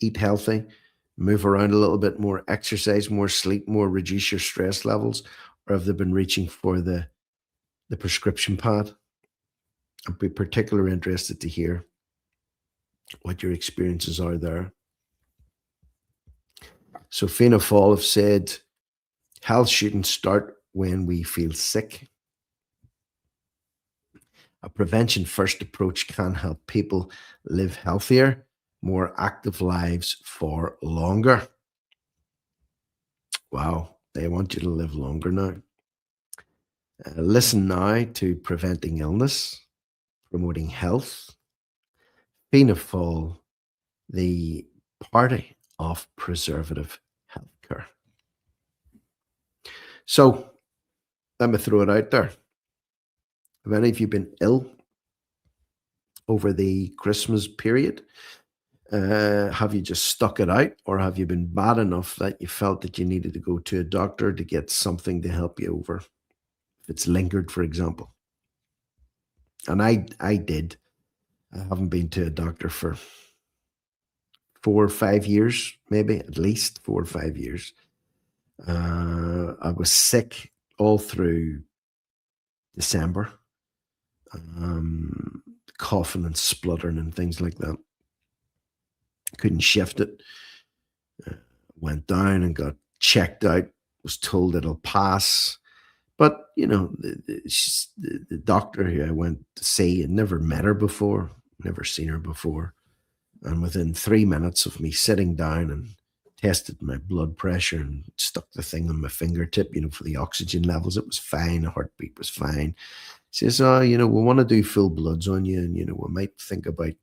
eat healthy, move around a little bit more, exercise more, sleep more, reduce your stress levels? Or have they been reaching for the prescription pad? I'd be particularly interested to hear what your experiences are there. So Fianna Fáil have said health shouldn't start when we feel sick. A prevention first approach can help people live healthier, more active lives for longer. Wow, they want you to live longer now. Listen now to preventing illness, promoting health. Fianna Fáil, the party of preservative healthcare. So let me throw it out there. Have any of you been ill over the Christmas period? Have you just stuck it out, or have you been bad enough that you felt that you needed to go to a doctor to get something to help you over? If it's lingered, for example. And I did. I haven't been to a doctor for 4 or 5 years, maybe at least 4 or 5 years. I was sick all through December, coughing and spluttering and things like that. Couldn't shift it. Went down and got checked out. Was told it'll pass. But, the doctor who I went to see, had never met her before, never seen her before. And within 3 minutes of me sitting down and tested my blood pressure and stuck the thing on my fingertip, for the oxygen levels, it was fine. The heartbeat was fine. She says, we want to do full bloods on you. And, we might think about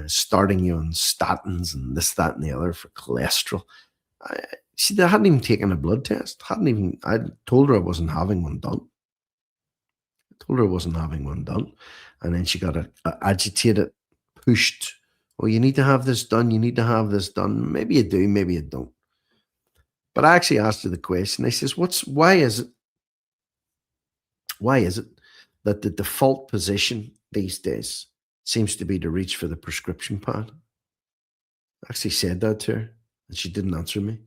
starting you on statins and this, that, and the other for cholesterol. They hadn't even taken a blood test. I told her I wasn't having one done. And then she got agitated, pushed. Oh, you need to have this done. You need to have this done. Maybe you do, maybe you don't. But I actually asked her the question. I says, why is it that the default position these days seems to be to reach for the prescription pad? I actually said that to her, and she didn't answer me.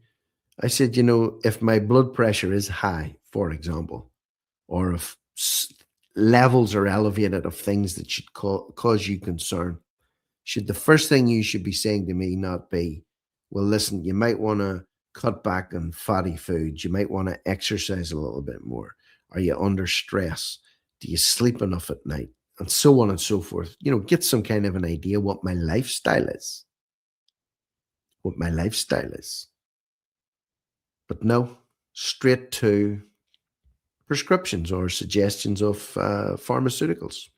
I said, if my blood pressure is high, for example, or if levels are elevated of things that should cause you concern, should the first thing you should be saying to me not be, well, listen, you might want to cut back on fatty foods. You might want to exercise a little bit more. Are you under stress? Do you sleep enough at night? And so on and so forth. Get some kind of an idea what my lifestyle is. But no, straight to prescriptions or suggestions of pharmaceuticals.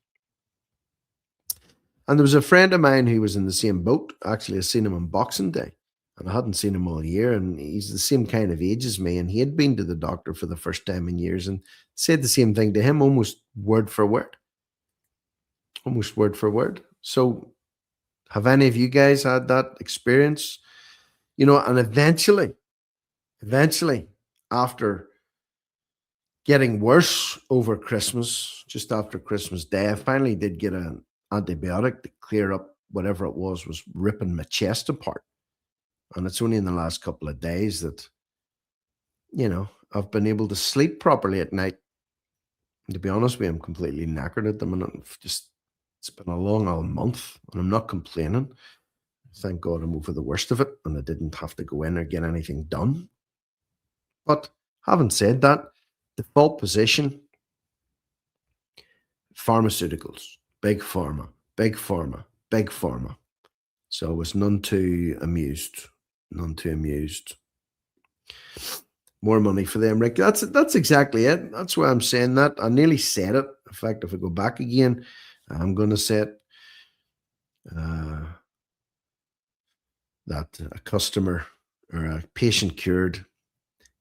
And there was a friend of mine who was in the same boat. Actually, I seen him on Boxing Day, and I hadn't seen him all year. And he's the same kind of age as me. And he had been to the doctor for the first time in years and said the same thing to him, almost word for word. So have any of you guys had that experience? And eventually, after getting worse over Christmas, just after Christmas Day, I finally did get an antibiotic to clear up whatever it was ripping my chest apart. And it's only in the last couple of days that, I've been able to sleep properly at night. And to be honest with you, I'm completely knackered at the minute. It's been a long old month, and I'm not complaining. Thank God I'm over the worst of it, and I didn't have to go in or get anything done. But having said that, default position, pharmaceuticals, big pharma. So I was none too amused. None too amused. More money for them, Rick. That's exactly it. That's why I'm saying that. I nearly said it. In fact, if I go back again, I'm going to say it. That a customer or a patient cured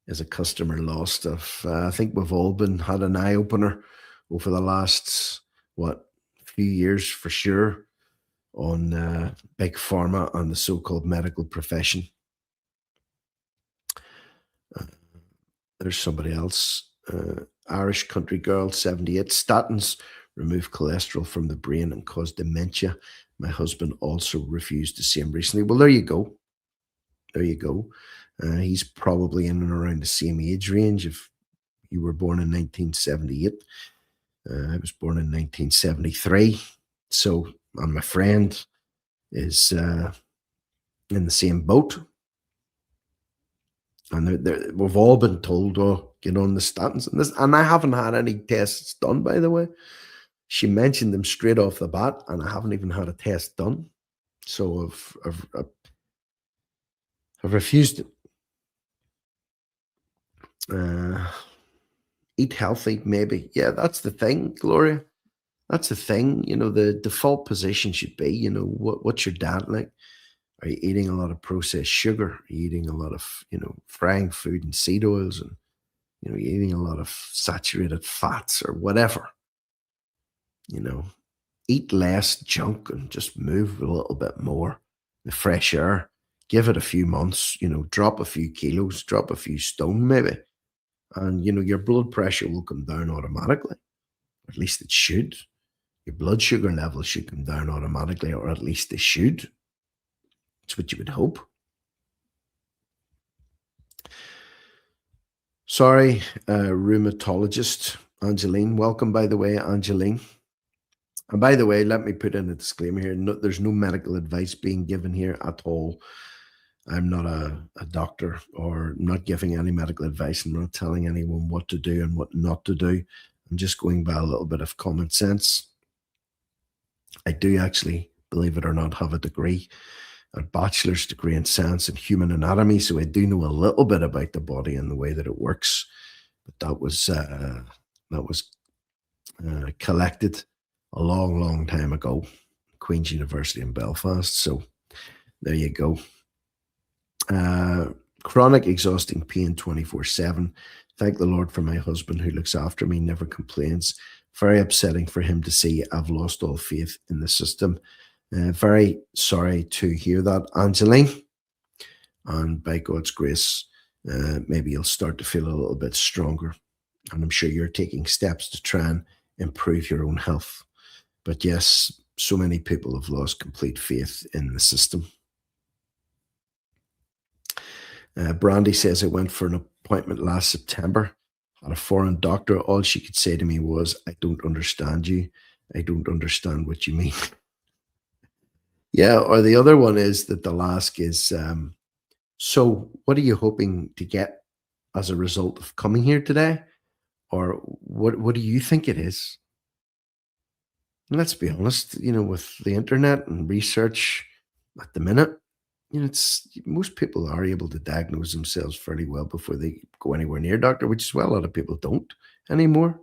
is a customer lost. I think we've all been had an eye opener over the last few years for sure on big pharma and the so-called medical profession. There's somebody else. Irish country girl, 78. Statins remove cholesterol from the brain and cause dementia. My husband also refused the same recently. Well, there you go. There you go. He's probably in and around the same age range. If you were born in 1978, I was born in 1973. So, and my friend is in the same boat. And we've all been told, oh, get on the statins. And I haven't had any tests done, by the way. She mentioned them straight off the bat, and I haven't even had a test done. So I've refused it. Eat healthy, maybe. Yeah, that's the thing, Gloria. That's the thing. You know, the default position should be, you know, what's your diet like? Are you eating a lot of processed sugar? Are you eating a lot of, you know, frying food and seed oils, and, you know, you're eating a lot of saturated fats or whatever? You know, eat less junk and just move a little bit more. The fresh air. Give it a few months, you know, drop a few kilos, drop a few stone maybe. And, you know, your blood pressure will come down automatically. At least it should. Your blood sugar levels should come down automatically, or at least they should. It's what you would hope. Sorry, rheumatologist Angeline. Welcome, by the way, Angeline. And by the way, let me put in a disclaimer here. No, there's no medical advice being given here at all. I'm not a doctor, or not giving any medical advice. I'm not telling anyone what to do and what not to do. I'm just going by a little bit of common sense. I do actually, believe it or not, have a degree, a bachelor's degree in science and human anatomy. So I do know a little bit about the body and the way that it works. But that was collected a long, long time ago, Queen's University in Belfast. So there you go. Chronic exhausting pain 24/7. Thank the Lord for my husband who looks after me, never complains. Very upsetting for him to see I've lost all faith in the system. Very sorry to hear that, Angeline. And by God's grace, maybe you'll start to feel a little bit stronger. And I'm sure you're taking steps to try and improve your own health. But yes, so many people have lost complete faith in the system. Brandy says, I went for an appointment last September, had a foreign doctor. All she could say to me was, I don't understand you. I don't understand what you mean. Yeah, or the other one is that they'll ask is, so what are you hoping to get as a result of coming here today? Or what do you think it is? And let's be honest, you know, with the internet and research at the minute, you know, it's most people are able to diagnose themselves fairly well before they go anywhere near a doctor, which is why a lot of people don't anymore.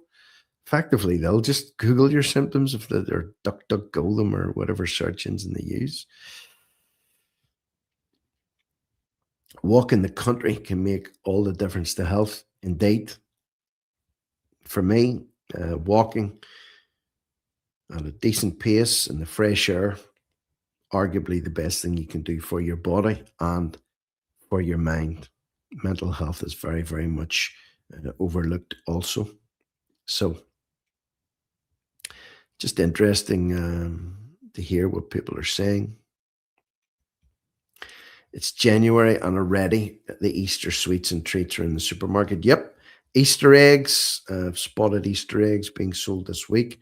Effectively, they'll just Google your symptoms if they're DuckDuckGo them or whatever search engine they use. Walking the country can make all the difference to health. Indeed, for me, walking at a decent pace in the fresh air, arguably the best thing you can do for your body and for your mind. Mental health is very, very much overlooked also. So, just interesting to hear what people are saying. It's January and already the Easter sweets and treats are in the supermarket. Yep, Easter eggs. I've spotted Easter eggs being sold this week.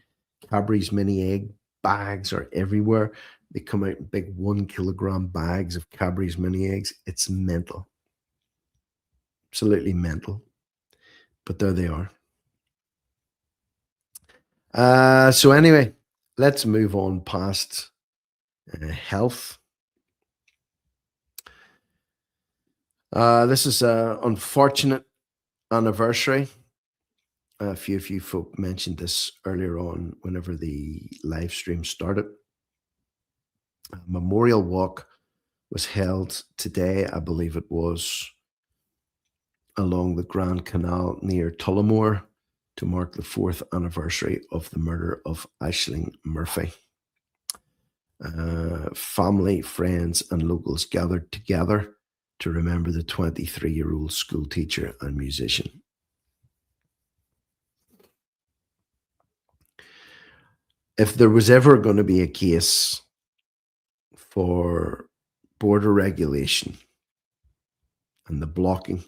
Cadbury's mini egg bags are everywhere. They come out in big 1 kilogram bags of Cadbury's mini eggs. It's mental. Absolutely mental. But there they are. So anyway, let's move on past health This is an unfortunate anniversary. A few of you folk mentioned this earlier on whenever the live stream started. A memorial walk was held today, I believe it was, along the Grand Canal near Tullamore to mark the 4th anniversary of the murder of Aisling Murphy. Family, friends, and locals gathered together to remember the 23-year-old school teacher and musician. If there was ever going to be a case for border regulation and the blocking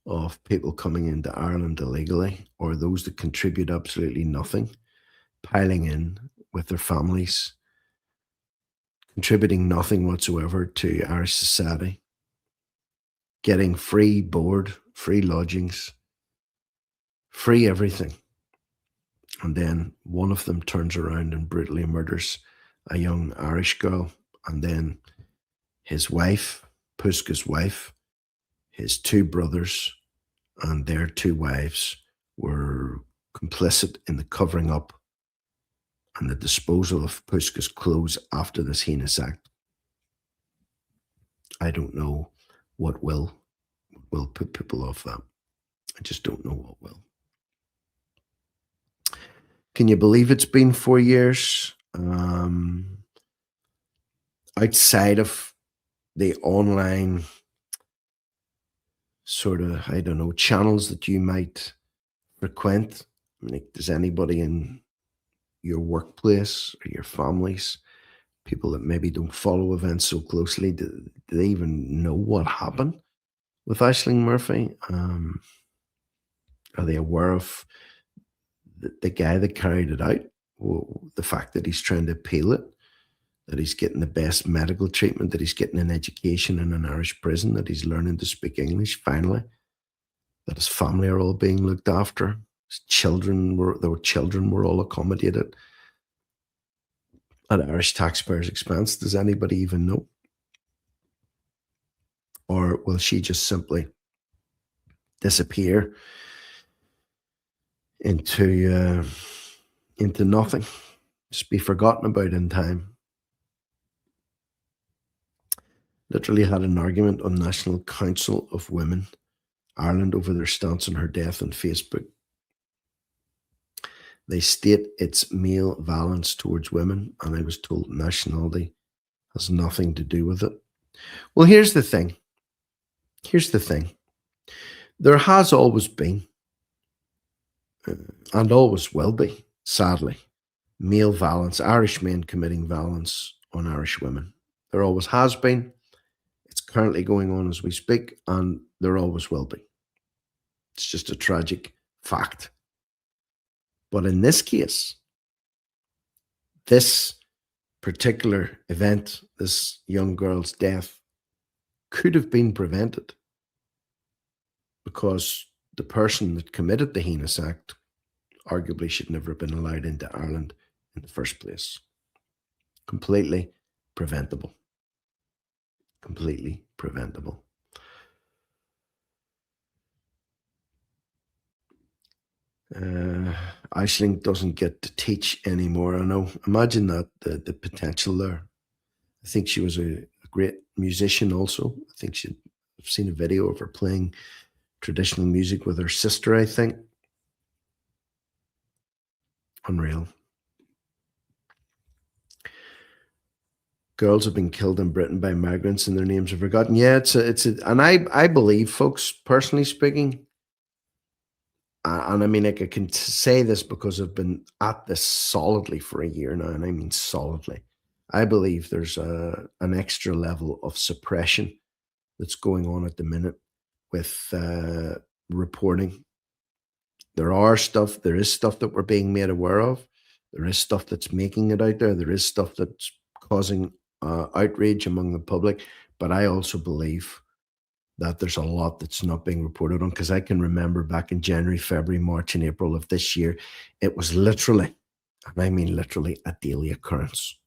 of people coming into Ireland illegally, or those that contribute absolutely nothing, piling in with their families, contributing nothing whatsoever to Irish society, getting free board, free lodgings, free everything. And then one of them turns around and brutally murders a young Irish girl. And then his wife, Puska's wife, his 2 brothers, and their 2 wives were complicit in the covering up and the disposal of Puska's clothes after this heinous act. I don't know what will put people off that. I just don't know what will. Can you believe it's been 4 years? Outside of the online sort of, I don't know, channels that you might frequent, like, does anybody in your workplace or your families, people that maybe don't follow events so closely, do they even know what happened with Aisling Murphy? Are they aware of the guy that carried it out? Well, the fact that he's trying to appeal it, that he's getting the best medical treatment, that he's getting an education in an Irish prison, that he's learning to speak English finally, that his family are all being looked after, his children were all accommodated at Irish taxpayers' expense. Does anybody even know? Or will she just simply disappear into nothing, just be forgotten about in time? Literally had an argument on National Council of Women Ireland over their stance on her death on Facebook. They state it's male violence towards women, and I was told nationality has nothing to do with it. Well, here's the thing. There has always been, and always will be, sadly, male violence, Irish men committing violence on Irish women. There always has been. It's currently going on as we speak, and there always will be. It's just a tragic fact. But in this case, this particular event, this young girl's death, could have been prevented because the person that committed the heinous act arguably should never have been allowed into Ireland in the first place. Completely preventable. Completely preventable. Aisling doesn't get to teach anymore. I know. Imagine that, the potential there. I think she was a great musician also. I think I've seen a video of her playing traditional music with her sister, I think. Unreal. Girls have been killed in Britain by migrants and their names are forgotten. Yeah, and I believe, folks, personally speaking, and I mean, like, I can say this because I've been at this solidly for a year now, and I mean solidly. I believe there's an extra level of suppression that's going on at the minute with reporting. There is stuff that we're being made aware of. There is stuff that's making it out there. There is stuff that's causing outrage among the public. But I also believe that there's a lot that's not being reported on, because I can remember back in January, February, March, and April of this year, it was literally, and I mean literally, a daily occurrence.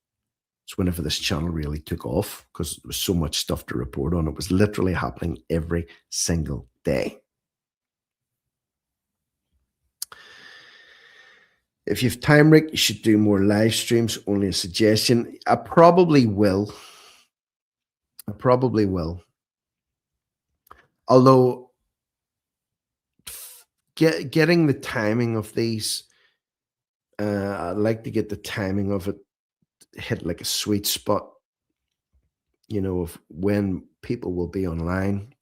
It's whenever this channel really took off because there was so much stuff to report on. It was literally happening every single day. If you have time, Rick, you should do more live streams. Only a suggestion. I probably will. Although getting the timing of these, I'd like to get the timing of it hit like a sweet spot, of when people will be online.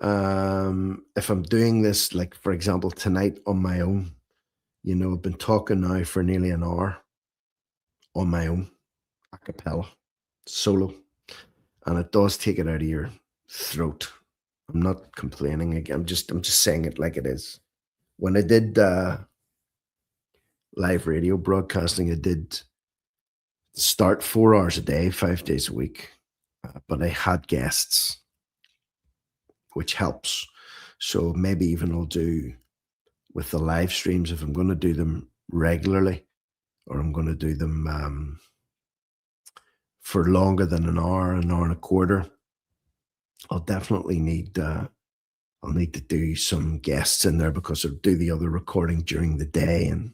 If I'm doing this, like for example, tonight on my own, I've been talking now for nearly an hour on my own, a cappella, solo, and it does take it out of your throat. I'm not complaining. I'm just saying it like it is. When I did live radio broadcasting, I did start 4 hours a day, 5 days a week, but I had guests, which helps. So maybe even I'll do with the live streams, if I'm going to do them regularly, or I'm going to do them for longer than an hour and a quarter, I'll definitely need I'll need to do some guests in there because I'll do the other recording during the day. And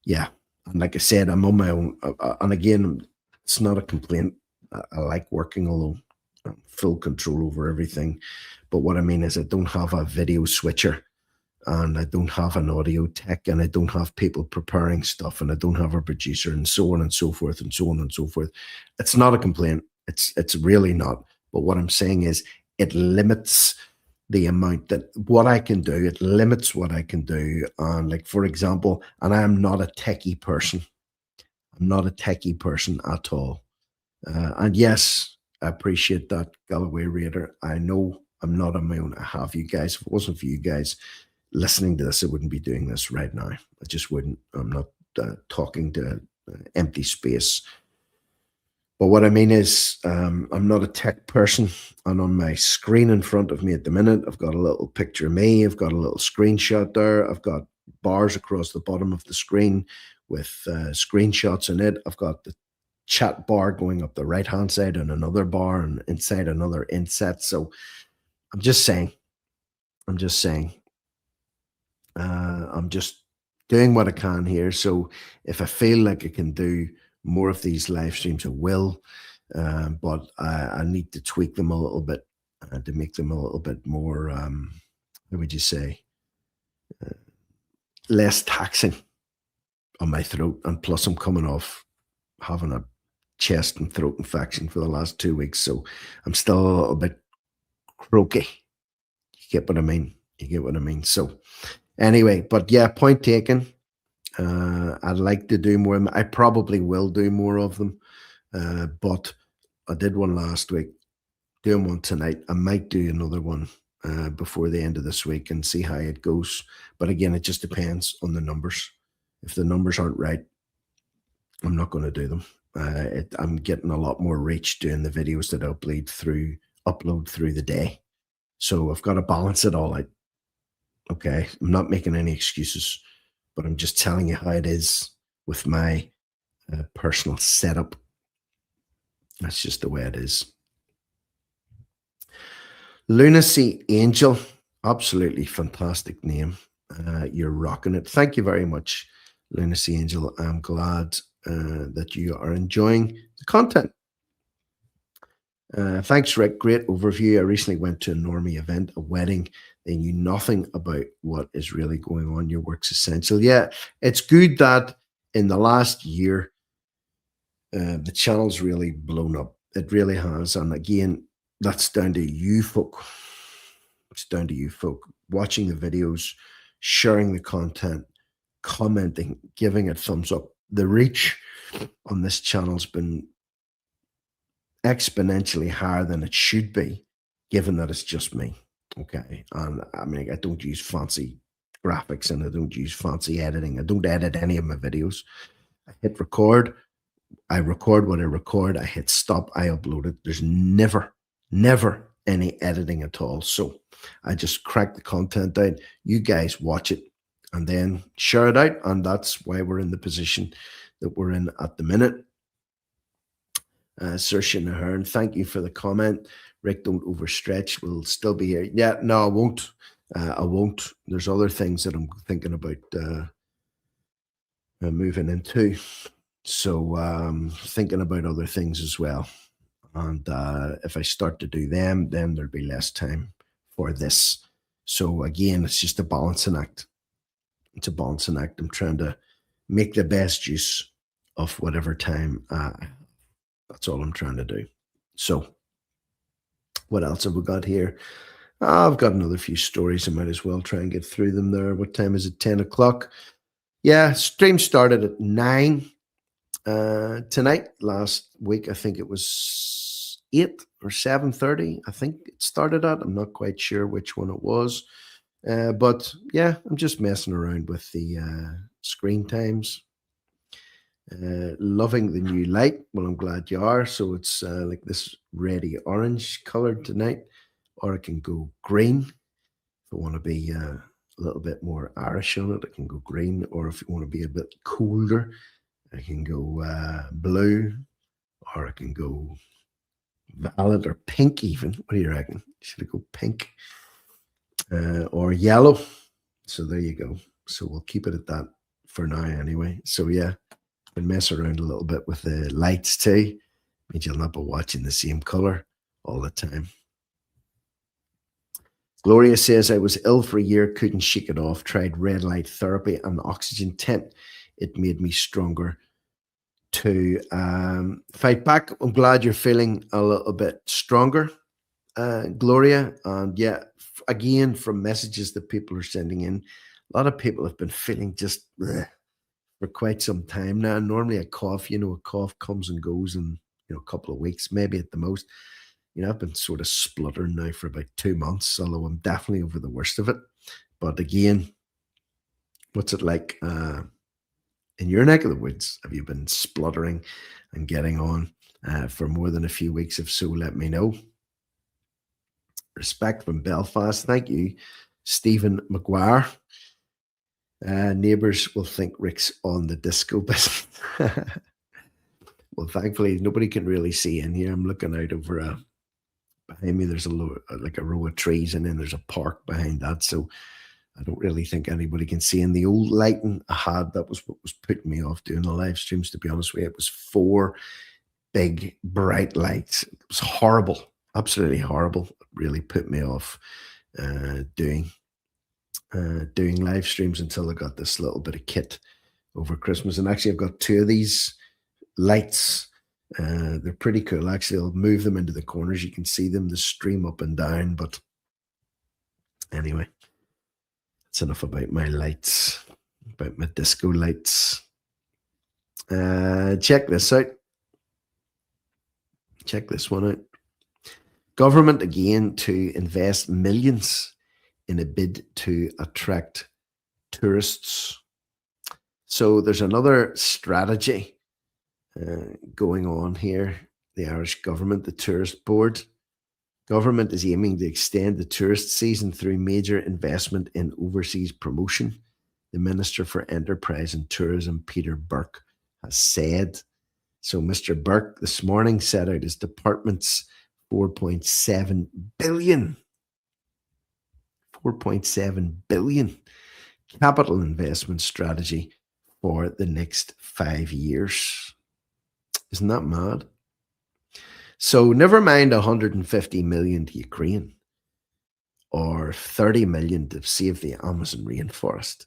yeah, and like I said, I'm on my own. And again, it's not a complaint. I like working alone. I'm full control over everything. But what I mean is I don't have a video switcher, and I don't have an audio tech, and I don't have people preparing stuff, and I don't have a producer, and so on and so forth, and so on and so forth. It's not a complaint. It's really not. But what I'm saying is it limits the amount that what I can do. It limits what I can do. And like, for example, and I am not a techie person. I'm not a techie person at all. And yes, I appreciate that, Galloway Raider. I know I'm not on my own. I have you guys. If it wasn't for you guys listening to this, I wouldn't be doing this right now. I just wouldn't. I'm not talking to empty space. But what I mean is, I'm not a tech person. And on my screen in front of me at the minute, I've got a little picture of me. I've got a little screenshot there. I've got bars across the bottom of the screen with screenshots in it. I've got the chat bar going up the right-hand side and another bar and inside another inset. So I'm just saying. I'm just doing what I can here. So if I feel like I can do more of these live streams, I will, but I need to tweak them a little bit to make them a little bit more, how would you say, less taxing on my throat. And plus I'm coming off having a chest and throat infection for the last 2 weeks, so I'm still a little bit croaky. You get what I mean? So anyway, but yeah, point taken. I'd like to do more. I probably will do more of them, but I did one last week, doing one tonight. I might do another one before the end of this week and see how it goes. But again, it just depends on the numbers. If the numbers aren't right, I'm not going to do them. I'm getting a lot more reach doing the videos that I upload through the day. So I've got to balance it all out. Okay, I'm not making any excuses, but I'm just telling you how it is with my personal setup. That's just the way it is. Lunacy Angel, absolutely fantastic name. You're rocking it. Thank you very much, Lunacy Angel. I'm glad that you are enjoying the content. Thanks, Rick. Great overview. I recently went to a normie event, a wedding. They knew nothing about what is really going on. Your work's essential. Yeah, it's good that in the last year, the channel's really blown up. It really has. And again, that's down to you folk. It's down to you folk watching the videos, sharing the content, commenting, giving it thumbs up. The reach on this channel's been exponentially higher than it should be, given that it's just me. Okay. And I mean, I don't use fancy graphics and I don't use fancy editing. I don't edit any of my videos. I hit record. I record what I record. I hit stop. I upload it. There's never any editing at all. So I just crack the content out. You guys watch it and then share it out. And that's why we're in the position that we're in at the minute. Saoirse Ahern, thank you for the comment. Rick, don't overstretch. We'll still be here. Yeah, no, I won't. I won't. There's other things that I'm thinking about moving into. So thinking about other things as well. And if I start to do them, then there'll be less time for this. So again, it's just a balancing act. It's a balancing act. I'm trying to make the best use of whatever time. That's all I'm trying to do. So what else have we got here? I've got another few stories. I might as well try and get through them there. What time is it? 10 o'clock. Yeah, stream started at 9 tonight. Last week, I think it was 8 or 7:30. I think it started at. I'm not quite sure which one it was. But yeah, I'm just messing around with the screen times. Loving the new light. Well, I'm glad you are. So it's like this reddy orange colored tonight, or it can go green. If I want to be a little bit more Irish on it, I can go green. Or if you want to be a bit colder, I can go blue, or I can go violet or pink even. What do you reckon? Should I go pink or yellow? So there you go. So we'll keep it at that for now anyway. So yeah, been messing around a little bit with the lights too. Means you'll not be watching the same color all the time. Gloria says, I was ill for a year, couldn't shake it off, tried red light therapy and oxygen tent. It made me stronger to fight back. I'm glad you're feeling a little bit stronger, Gloria. And yeah, again, from messages that people are sending in, a lot of people have been feeling just for quite some time now. Normally a cough, a cough comes and goes in a couple of weeks, maybe at the most. I've been sort of spluttering now for about 2 months, although I'm definitely over the worst of it. But again, what's it like in your neck of the woods? Have you been spluttering and getting on for more than a few weeks? If so, let me know. Respect from Belfast. Thank you, Stephen McGuire. Neighbours will think Rick's on the disco business. Well, thankfully, nobody can really see in here. I'm looking out over behind me. There's a row of trees, and then there's a park behind that. So I don't really think anybody can see. And the old lighting I had, that was what was putting me off doing the live streams, to be honest with you. It was 4 big, bright lights. It was horrible, absolutely horrible. It really put me off doing live streams until I got this little bit of kit over Christmas. And actually, I've got 2 of these lights. They're pretty cool. Actually, I'll move them into the corners. You can see them, the stream up and down. But anyway, that's enough about my lights, about my disco lights. Check this out. Check this one out. Government again to invest millions in a bid to attract tourists. So there's another strategy going on here. The Irish government, the tourist board. Government is aiming to extend the tourist season through major investment in overseas promotion. The Minister for Enterprise and Tourism, Peter Burke, has said. So Mr. Burke this morning set out his department's 4.7 billion. 4.7 billion capital investment strategy for the next 5 years. Isn't that mad? So never mind 150 million to Ukraine or 30 million to save the Amazon rainforest.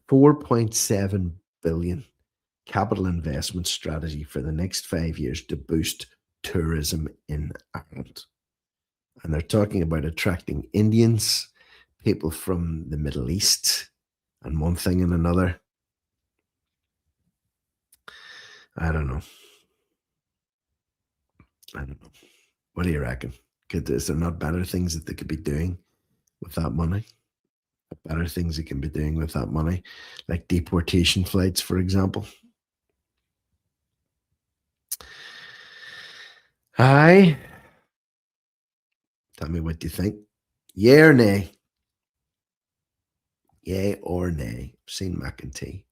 4.7 billion capital investment strategy for the next 5 years to boost tourism in Ireland. And they're talking about attracting Indians, people from the Middle East, and one thing and another. I don't know. What do you reckon? Is there not better things that they could be doing with that money? Better things they can be doing with that money, like deportation flights, for example. Aye. Tell me what you think. Yay or nay? Yay or nay? Seen McEntee.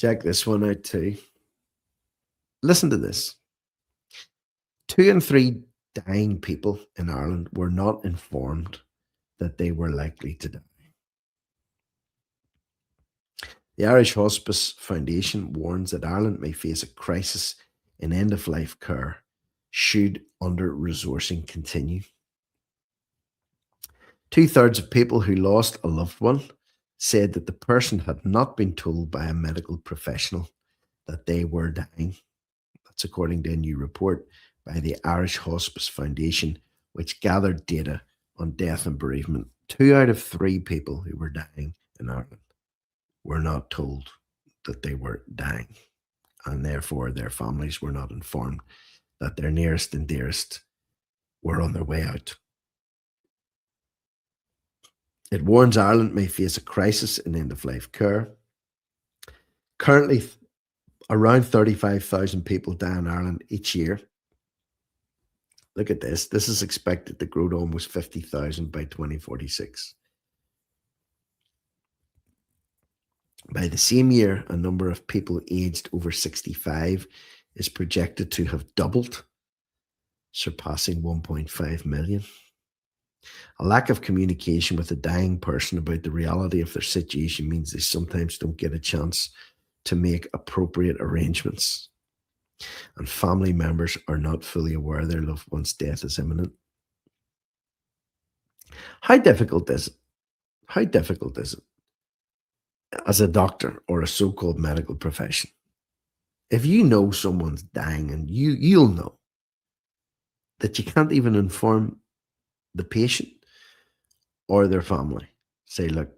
Check this one out too. Listen to this. 2 in 3 dying people in Ireland were not informed that they were likely to die. The Irish Hospice Foundation warns that Ireland may face a crisis in end of life care should under resourcing continue. 2/3 of people who lost a loved one said that the person had not been told by a medical professional that they were dying. That's according to a new report by the Irish Hospice Foundation, which gathered data on death and bereavement. 2 out of 3 people who were dying in Ireland were not told that they were dying, and therefore their families were not informed that their nearest and dearest were on their way out. It warns Ireland may face a crisis in end of life care. Currently, around 35,000 people die in Ireland each year. Look at this. This is expected to grow to almost 50,000 by 2046. By the same year, a number of people aged over 65 is projected to have doubled, surpassing 1.5 million. A lack of communication with a dying person about the reality of their situation means they sometimes don't get a chance to make appropriate arrangements, and family members are not fully aware their loved one's death is imminent. How difficult is it? How difficult is it as a doctor or a so-called medical profession? If you know someone's dying and you'll know that you can't even inform the patient or their family. Say, look,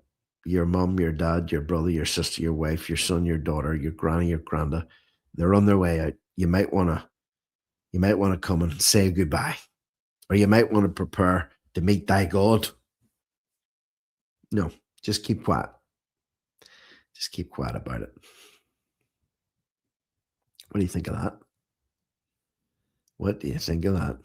your mum, your dad, your brother, your sister, your wife, your son, your daughter, your granny, your granda, they're on their way out. You might want to come and say goodbye, or you might want to prepare to meet thy God. No, just keep quiet. Just keep quiet about it. What do you think of that? What do you think of that?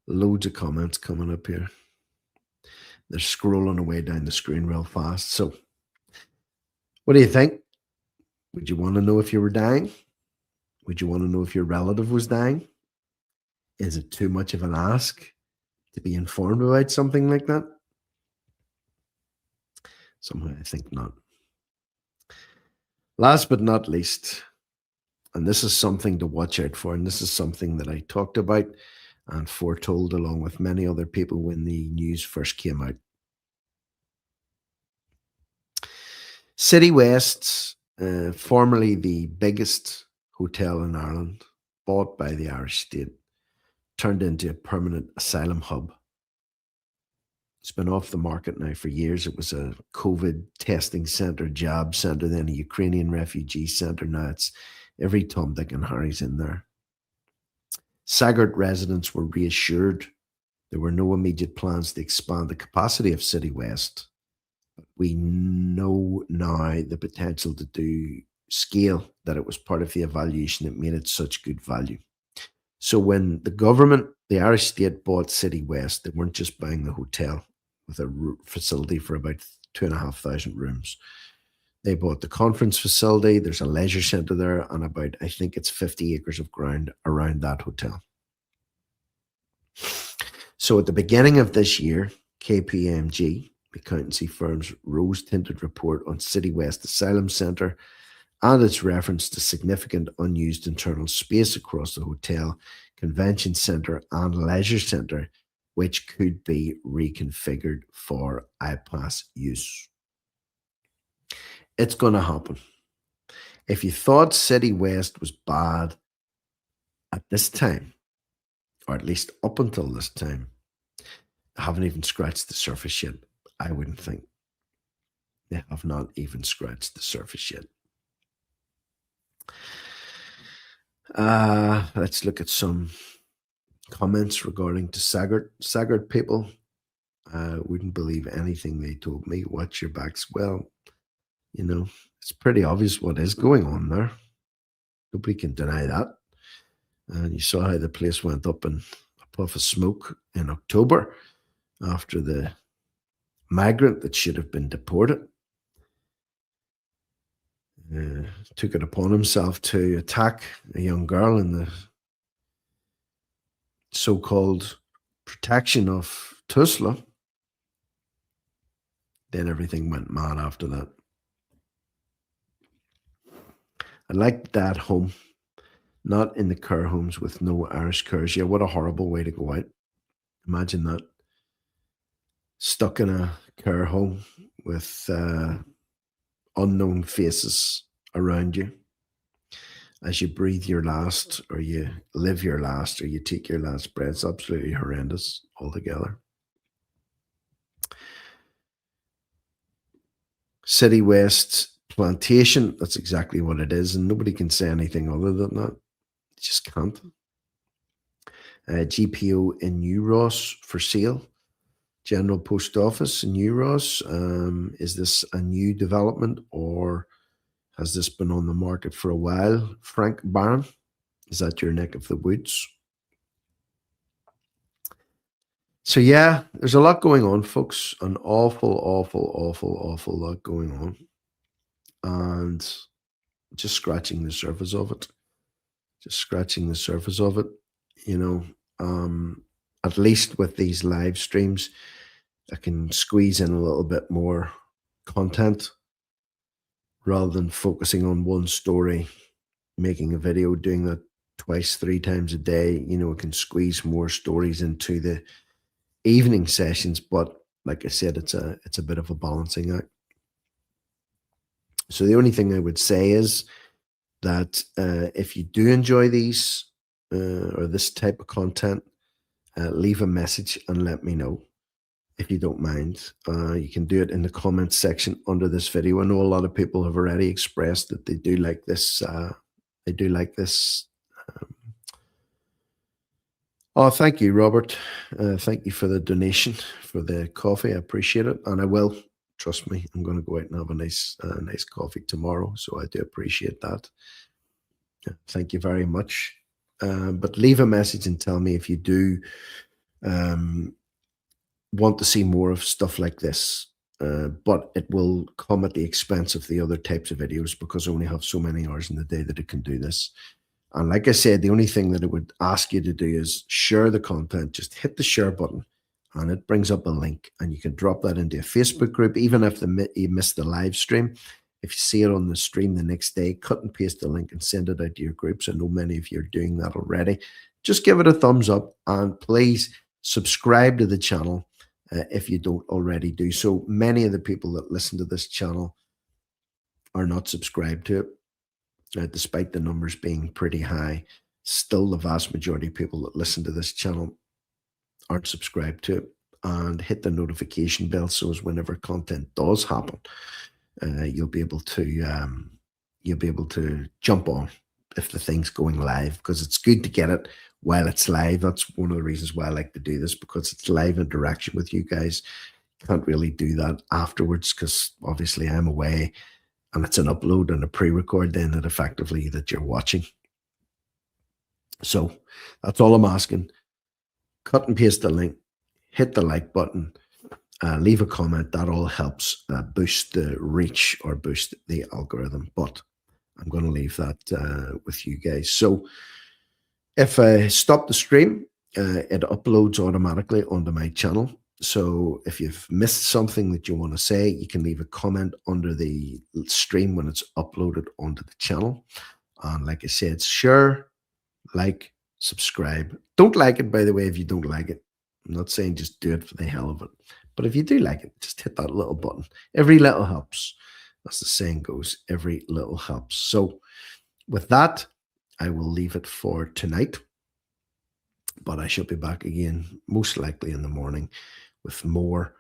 Loads of comments coming up here. They're scrolling away down the screen real fast. So, what do you think? Would you want to know if you were dying? Would you want to know if your relative was dying? Is it too much of an ask to be informed about something like that? Somehow I think not. Last but not least, and this is something to watch out for, and this is something that I talked about and foretold along with many other people when the news first came out. City West, formerly the biggest hotel in Ireland, bought by the Irish state, turned into a permanent asylum hub. It's been off the market now for years. It was a COVID testing centre, job centre, then a Ukrainian refugee centre. Now it's every Tom, Dick, and Harry's in there. Sagart residents were reassured there were no immediate plans to expand the capacity of City West. We know now the potential to do scale, that it was part of the evaluation that made it such good value. So when the government, the Irish state, bought City West, they weren't just buying the hotel with a facility for about 2,500 rooms. They bought the conference facility. There's a leisure centre there and about, I think it's 50 acres of ground around that hotel. So at the beginning of this year, KPMG, accountancy firm's rose-tinted report on City West Asylum Centre and its reference to significant unused internal space across the hotel, convention centre and leisure centre, which could be reconfigured for IPAS use. It's going to happen. If you thought City West was bad at this time, or at least up until this time, I haven't even scratched the surface yet. I wouldn't think. They have not even scratched the surface yet. Let's look at some comments regarding to Sagart. Sagart people wouldn't believe anything they told me. Watch your backs. Well, you know, it's pretty obvious what is going on there. Nobody can deny that. And you saw how the place went up in puff of smoke in October after the migrant that should have been deported took it upon himself to attack a young girl in the so-called protection of Tusla. Then everything went mad after that. I like that home, not in the care homes with no Irish cares. Yeah, what a horrible way to go out. Imagine that. Stuck in a care home with unknown faces around you as you breathe your last, or you live your last, or you take your last breath. It's absolutely horrendous altogether. City West Plantation, that's exactly what it is, and nobody can say anything other than that. You just can't. GPO in New Ross for sale. General Post Office in New Ross. Is this a new development, or has this been on the market for a while? Frank Barron, is that your neck of the woods? So yeah, there's a lot going on, folks. An awful lot going on. And just scratching the surface of it. You know, at least with these live streams, I can squeeze in a little bit more content rather than focusing on one story, making a video, doing that twice, 3 times a day. You know, I can squeeze more stories into the evening sessions, but like I said, it's a bit of a balancing act. So the only thing I would say is that if you do enjoy these or this type of content, leave a message and let me know if you don't mind. You can do it in the comments section under this video. I know a lot of people have already expressed that they do like this. Oh, thank you, Robert. Thank you for the donation for the coffee. I appreciate it, and I will. Trust me, I'm going to go out and have a nice coffee tomorrow. So I do appreciate that. Thank you very much. But leave a message and tell me if you do want to see more of stuff like this. But it will come at the expense of the other types of videos, because I only have so many hours in the day that I can do this. And like I said, the only thing that I would ask you to do is share the content. Just hit the share button and it brings up a link, and you can drop that into a Facebook group. Even if you missed the live stream, if you see it on the stream the next day, cut and paste the link and send it out to your groups. I know many of you are doing that already. Just give it a thumbs up, and please subscribe to the channel if you don't already do so. Many of the people that listen to this channel are not subscribed to it. Despite the numbers being pretty high, still the vast majority of people that listen to this channel aren't subscribed to it. And hit the notification bell, so as whenever content does happen, you'll be able to jump on if the thing's going live, because it's good to get it while it's live. That's one of the reasons why I like to do this, because it's live interaction with you guys. Can't really do that afterwards, because obviously I'm away, and it's an upload and a pre-record then that effectively that you're watching. So that's all I'm asking. Cut and paste the link, hit the like button, leave a comment. That all helps boost the reach or boost the algorithm. But I'm going to leave that with you guys. So if I stop the stream, it uploads automatically onto my channel. So if you've missed something that you want to say, you can leave a comment under the stream when it's uploaded onto the channel. And like I said, share, like, subscribe. Don't like it, by the way, if you don't like it. I'm not saying just do it for the hell of it. But if you do like it, just hit that little button. Every little helps. As the saying goes, every little helps. So with that, I will leave it for tonight. But I shall be back again, most likely in the morning, with more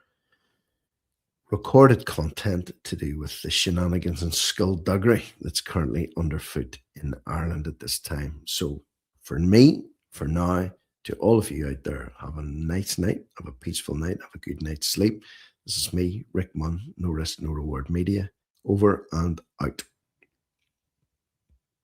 recorded content to do with the shenanigans and skullduggery that's currently underfoot in Ireland at this time. So for me, for now, to all of you out there, have a nice night, have a peaceful night, have a good night's sleep. This is me, Rick Munn, No Risk, No Reward Media, over and out.